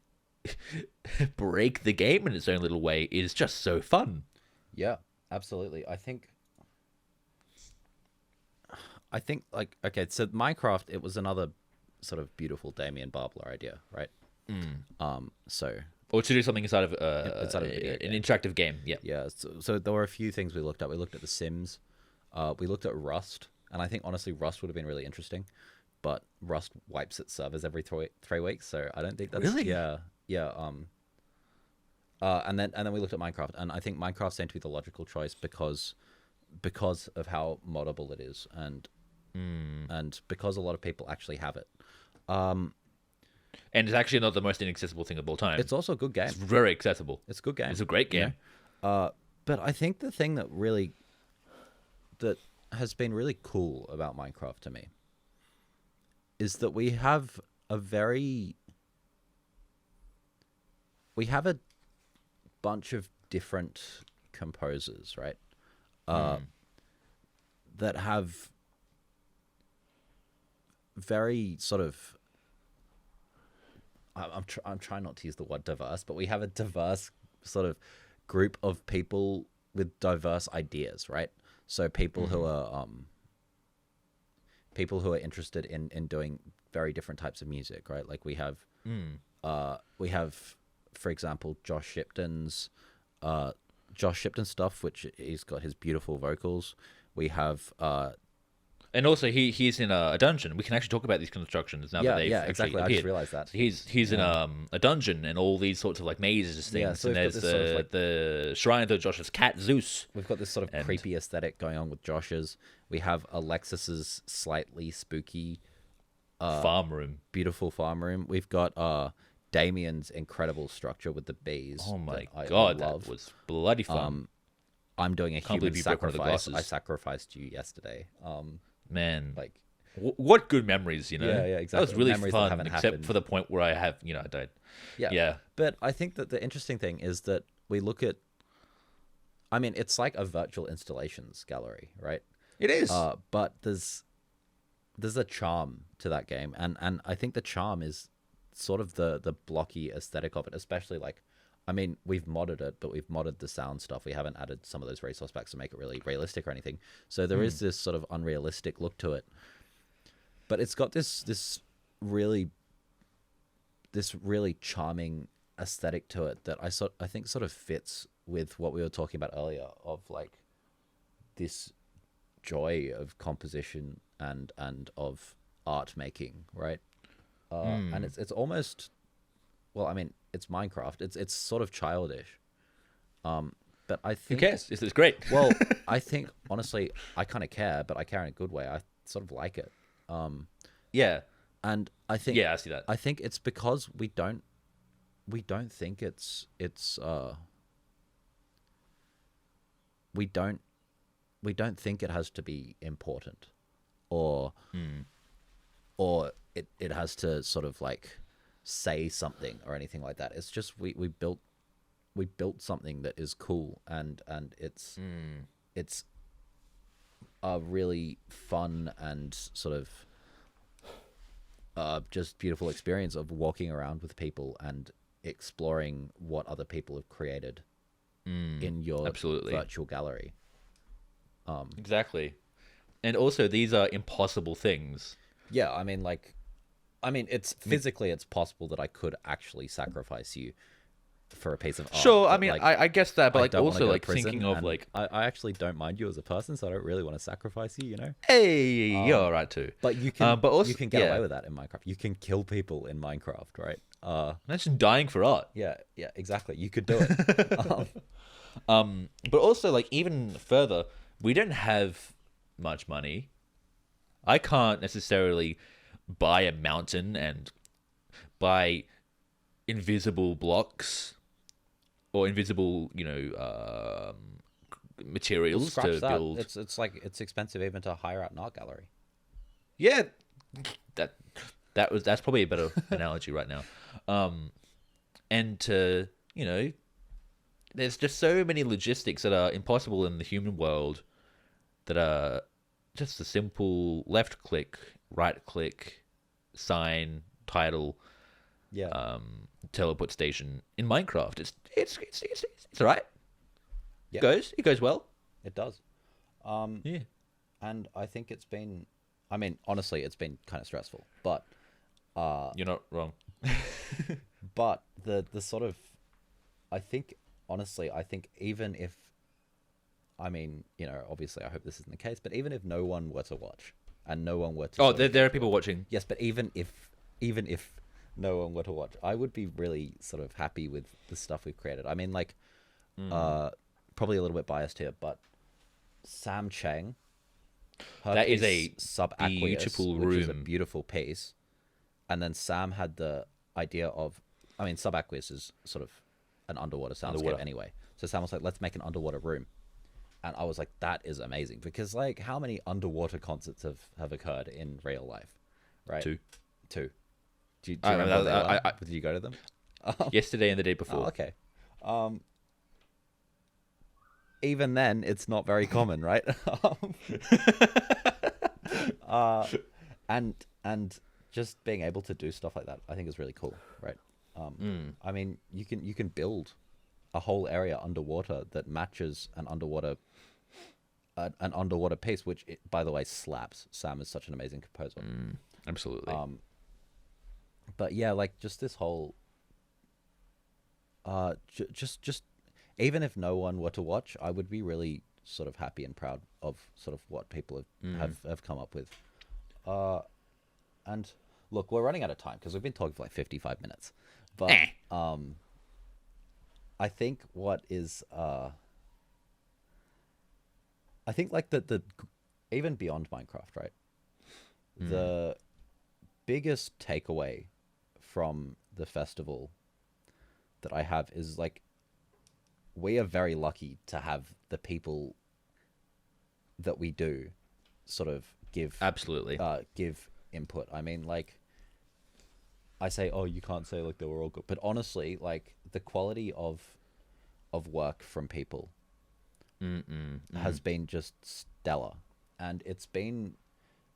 break the game in its own little way is just so fun. Yeah, absolutely. I think like, okay, so Minecraft, it was another sort of beautiful Damian Barbler idea, right? So Or to do something inside of, Inside of a video an interactive game. Yeah. yeah, so there were a few things we looked at. We looked at The Sims, we looked at Rust, and I think honestly Rust would have been really interesting, but Rust wipes its servers every 3 weeks, so I don't think that's Really? yeah. And then we looked at Minecraft, and I think Minecraft seemed to be the logical choice because of how moddable it is, and because a lot of people actually have it. And it's actually not the most inaccessible thing of all time. It's also a good game. It's very accessible. It's a good game. It's a great game. But I think the thing that has been really cool about Minecraft to me is that we have a bunch of different composers, right? That have very sort of, I'm trying not to use the word diverse, but we have a diverse sort of group of people with diverse ideas, right? So people who are interested in doing very different types of music, right? Like we have for example Josh Shipton's stuff, which he's got his beautiful vocals. We have and also he's in a dungeon. We can actually talk about these constructions now that they've exactly. appeared. I just realized that. So he's in a dungeon and all these sorts of like mazes things. So and there's the shrine to Josh's cat Zeus. We've got this sort of creepy aesthetic going on with Josh's. We have Alexis's slightly spooky farm room, beautiful farm room. We've got Damian's incredible structure with the bees. Oh my I god, love. that was bloody fun. I'm doing a human believe you broke one of the sacrifice. glasses. I sacrificed you yesterday. Man, like what good memories, you know? Yeah, exactly. That was really Memories that fun, haven't except happened. for the point where I died. Yeah. But I think that the interesting thing is that we look at, I mean, it's like a virtual installations gallery, right? It is. But there's a charm to that game, and I think the charm is sort of the blocky aesthetic of it, especially like, I mean, we've modded it, but we've modded the sound stuff. We haven't added some of those resource packs to make it really realistic or anything. So there is this sort of unrealistic look to it. But it's got this really charming aesthetic to it that I think sort of fits with what we were talking about earlier of like this joy of composition and of art making, right? And it's almost, well, I mean, it's Minecraft. It's sort of childish. But I think, who cares? It's great. Well, I think honestly, I kind of care, but I care in a good way. I sort of like it. Yeah. And I think, Yeah, I see that. I think it's because we don't think we don't think it has to be important, or it has to sort of like say something or anything like that. It's just we built something that is cool, and it's a really fun and sort of just beautiful experience of walking around with people and exploring what other people have created in your virtual gallery. Exactly. And also, these are impossible things. Yeah, I mean, it's physically it's possible that I could actually sacrifice you for a piece of art. Sure, I but, mean, like, I guess that, but I like don't wanna also go to like prison, thinking of and like, I actually don't mind you as a person, so I don't really want to sacrifice you, you know? hey, you're all right too. But you can, but also, you can get away with that in Minecraft. You can kill people in Minecraft, right? Imagine dying for art. Yeah, exactly. You could do it. But also, like, even further, we don't have much money. I can't necessarily buy a mountain and buy invisible blocks or invisible, materials Scratch to that. build. It's expensive even to hire out an art gallery. Yeah, that's probably a better analogy right now. And to, there's just so many logistics that are impossible in the human world that are just a simple left click, right click, sign, title, teleport station in Minecraft. It's all right. Yeah. It goes well. It does. Yeah. And I think it's been, I mean, honestly, it's been kind of stressful, but You're not wrong. but the sort of, I think even if, I mean, obviously I hope this isn't the case, but even if no one were to watch and no one were to There are people watching. Yes, but even if no one were to watch, I would be really sort of happy with the stuff we've created. I mean, like, probably a little bit biased here, but Sam Chang, That is a Subaqueous, beautiful which is a room. beautiful piece. and then Sam had the idea of, I mean, subaqueous is sort of an underwater soundscape anyway. So Sam was like, let's make an underwater room. And I was like, that is amazing, because like, how many underwater concerts have occurred in real life, right? Two. Do you remember they were? Did you go to them? Yesterday and the day before. Oh, okay. Even then, it's not very common, right? And just being able to do stuff like that, I think is really cool, right? I mean, you can build a whole area underwater that matches an underwater piece, which by the way slaps. Sam is such an amazing composer. Absolutely. But yeah, like just this whole, just even if no one were to watch, I would be really sort of happy and proud of sort of what people have come up with. And look, we're running out of time because we've been talking for like 55 minutes. But I think what is I think like the even beyond Minecraft, right? The biggest takeaway from the festival that I have is like, we are very lucky to have the people that we do sort of give give input. I mean, like, I say, oh, you can't say like they were all good, but honestly, like the quality of work from people has been just stellar, and it's been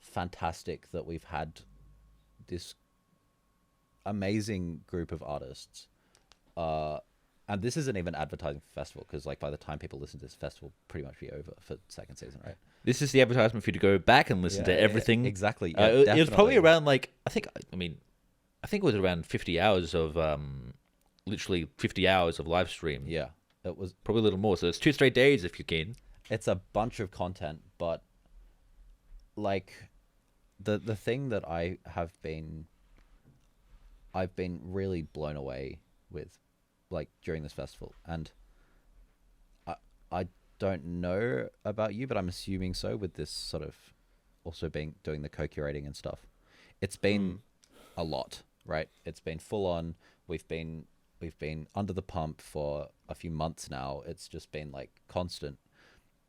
fantastic that we've had this amazing group of artists. And this isn't even advertising for festival, because like by the time people listen to this, festival will pretty much be over for second season, right? This is the advertisement for you to go back and listen to everything. Exactly. It was probably around like, I think it was around 50 hours of literally 50 hours of live stream. Yeah, it was probably a little more. So it's 2 straight days if you can. It's a bunch of content, but like the thing that I've been really blown away with, like during this festival, and I don't know about you, but I'm assuming so, with this sort of also doing the co-curating and stuff. It's been a lot, right? It's been full on. We've been under the pump for a few months now. It's just been like constant,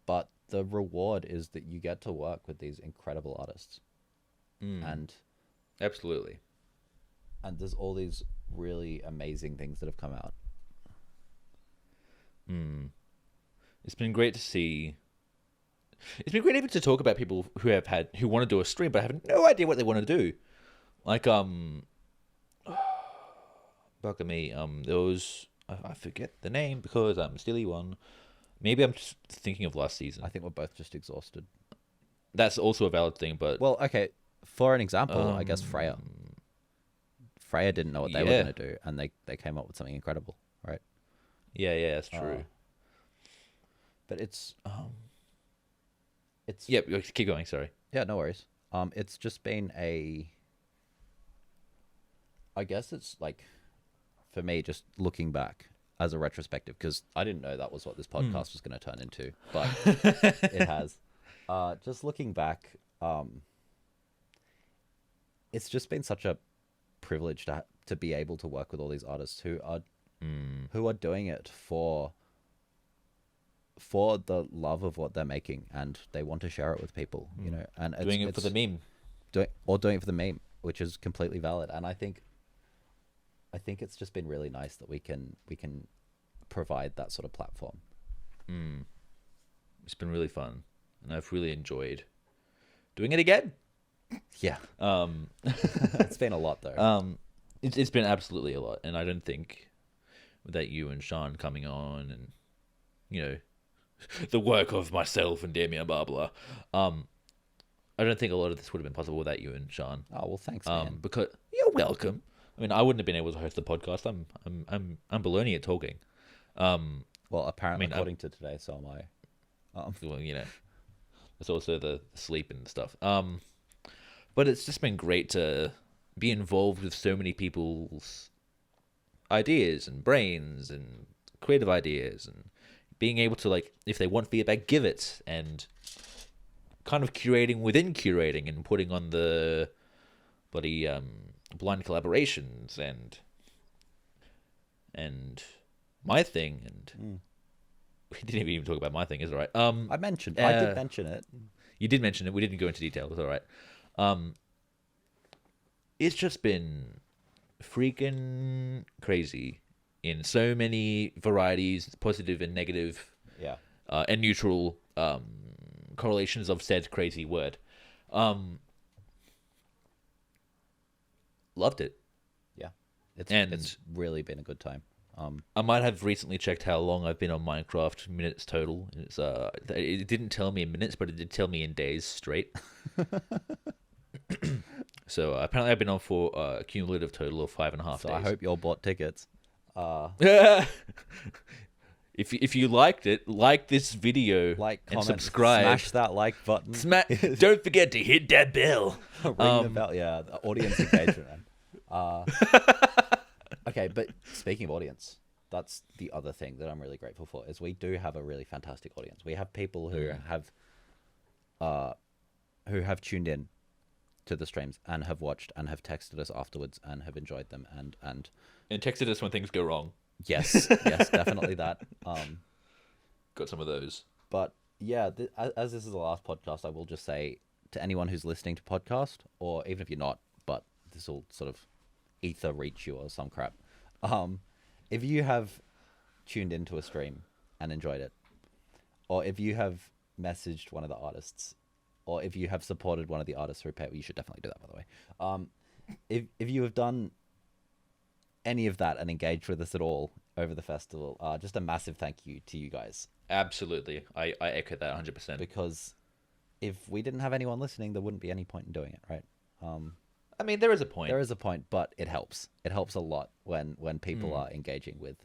but the reward is that you get to work with these incredible artists, and absolutely, and there's all these really amazing things that have come out. It's been great to see. It's been great even to talk about people who want to do a stream but have no idea what they want to do. Like bugger me. There was, I forget the name because I'm silly one. Maybe I'm just thinking of last season. I think we're both just exhausted. That's also a valid thing, but well, okay. For an example, I guess Freya didn't know what they were going to do, and they came up with something incredible, right? Yeah, that's true. But it's yeah. Keep going. Sorry. Yeah, no worries. It's just been I guess it's like, for me, just looking back as a retrospective, because I didn't know that was what this podcast was going to turn into, but it has. Just looking back, it's just been such a privilege to be able to work with all these artists who are doing it for the love of what they're making, and they want to share it with people, you know, and doing it for the meme, doing it for the meme, which is completely valid. And I think it's just been really nice that we can provide that sort of platform. It's been really fun, and I've really enjoyed doing it again. Yeah. It's been a lot though. It's been absolutely a lot, and I don't think without you and Sean coming on, and you know, the work of myself and Damian, blah blah. I don't think a lot of this would have been possible without you and Sean. Oh well, thanks, man. Because you're welcome. I mean, I wouldn't have been able to host the podcast. I'm baloney at talking. Well, apparently, according to today, so am I. Well, you know, there's also the sleep and stuff. But it's just been great to be involved with so many people's ideas and brains and creative ideas, and being able to, like, if they want feedback, give it, and kind of curating within curating and putting on the bloody blind collaborations and my thing, and we didn't even talk about my thing. Is all right. I did mention it. You did mention it. We didn't go into detail. It's all right. It's just been freaking crazy in so many varieties, positive and negative, Yeah. and neutral correlations of said crazy word. Loved it. Yeah. It's really been a good time. I might have recently checked how long I've been on Minecraft minutes total. It didn't tell me in minutes, but it did tell me in days straight. So apparently I've been on for a cumulative total of 5.5 days. I hope you all bought tickets. If you liked it, like this video, Like, and comment, subscribe. smash that like button. Don't forget to hit that bell. Ring the bell. Yeah, the audience engagement. Man. Okay, but speaking of audience, that's the other thing that I'm really grateful for, is we do have a really fantastic audience. We have people who have tuned in to the streams and have watched and have texted us afterwards and have enjoyed them and texted us when things go wrong. yes, definitely that. Got some of those. But yeah, as this is the last podcast, I will just say to anyone who's listening to podcast, or even if you're not, but this will sort of ether reach you or some crap. If you have tuned into a stream and enjoyed it, or if you have messaged one of the artists, or if you have supported one of the artists through PayPal, you should definitely do that, by the way. If you have done any of that and engaged with us at all over the festival, just a massive thank you to you guys. Absolutely. I echo that 100%. Because if we didn't have anyone listening, there wouldn't be any point in doing it, right? I mean, there is a point. There is a point, but it helps. It helps a lot when people are engaging with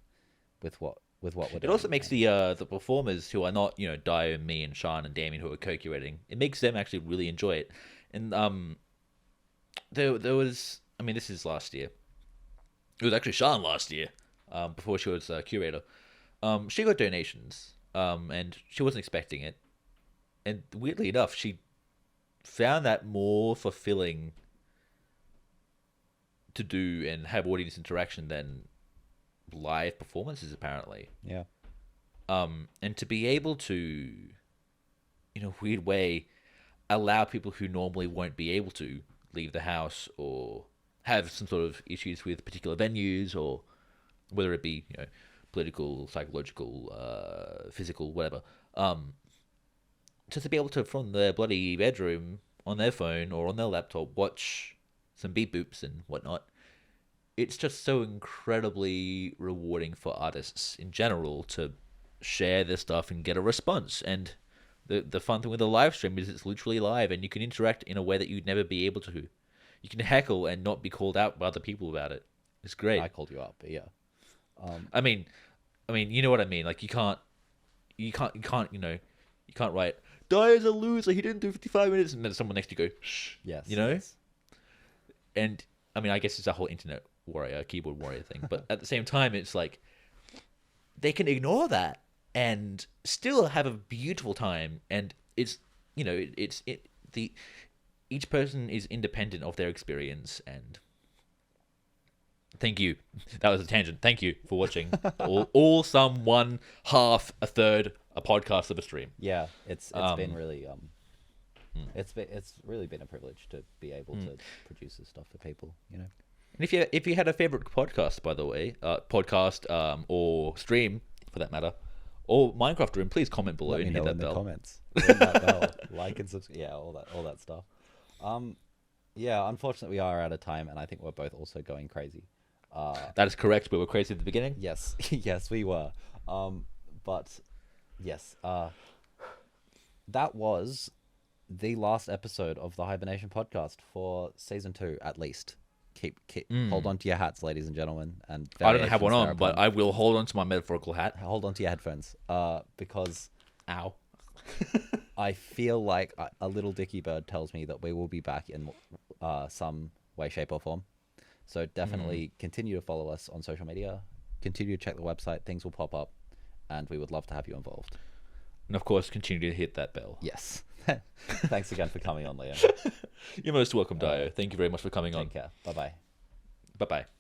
what we're doing. It also makes the performers who are not, Dahyo, me, and Siân and Damian, who are co-curating, it makes them actually really enjoy it. And there was, I mean, this is last year. It was actually Siân last year, before she was curator. She got donations, and she wasn't expecting it. And weirdly enough, she found that more fulfilling to do and have audience interaction than live performances, apparently. Yeah. And to be able to, in a weird way, allow people who normally won't be able to leave the house or have some sort of issues with particular venues, or whether it be, political, psychological, physical, whatever, just to be able to, from their bloody bedroom, on their phone or on their laptop, watch some beep boops and whatnot. It's just so incredibly rewarding for artists in general to share their stuff and get a response. And the fun thing with the live stream is it's literally live, and you can interact in a way that you'd never be able to. You can heckle and not be called out by other people about it. It's great. I called you up, but yeah. I mean, you know what I mean. Like you can't write, Dahyo's a loser, he didn't do 55 minutes, and then someone next to you go, shh. Yes. Yes. And I mean, I guess it's a whole internet warrior, keyboard warrior thing, but at the same time, it's like they can ignore that and still have a beautiful time. And it's each person is independent of their experience. And thank you. That was a tangent. Thank you for watching. all some one half a third a podcast of a stream. Yeah, it's been really it's really been a privilege to be able to produce this stuff for people, And if you had a favorite podcast, by the way, or stream for that matter, or Minecraft room, please comment below. Let me and know hit in that the bell. comments. Ring that bell, like and subscribe. Yeah, all that stuff. Yeah, unfortunately we are out of time, and I think we're both also going crazy. That is correct. We were crazy at the beginning. Yes, yes, we were. But yes, that was the last episode of the Hibernation podcast for season 2, at least. Keep hold on to your hats, ladies and gentlemen, and I don't have one on, but I will hold on to my metaphorical hat. Hold on to your headphones, because ow, I feel like a little dicky bird tells me that we will be back in some way, shape, or form. So definitely continue to follow us on social media. Continue to check the website. Things will pop up, and we would love to have you involved. And of course, continue to hit that bell. Yes. Thanks again for coming on, Liam. You're most welcome, Dahyo. Thank you very much for coming on. Take care. Bye-bye. Bye-bye.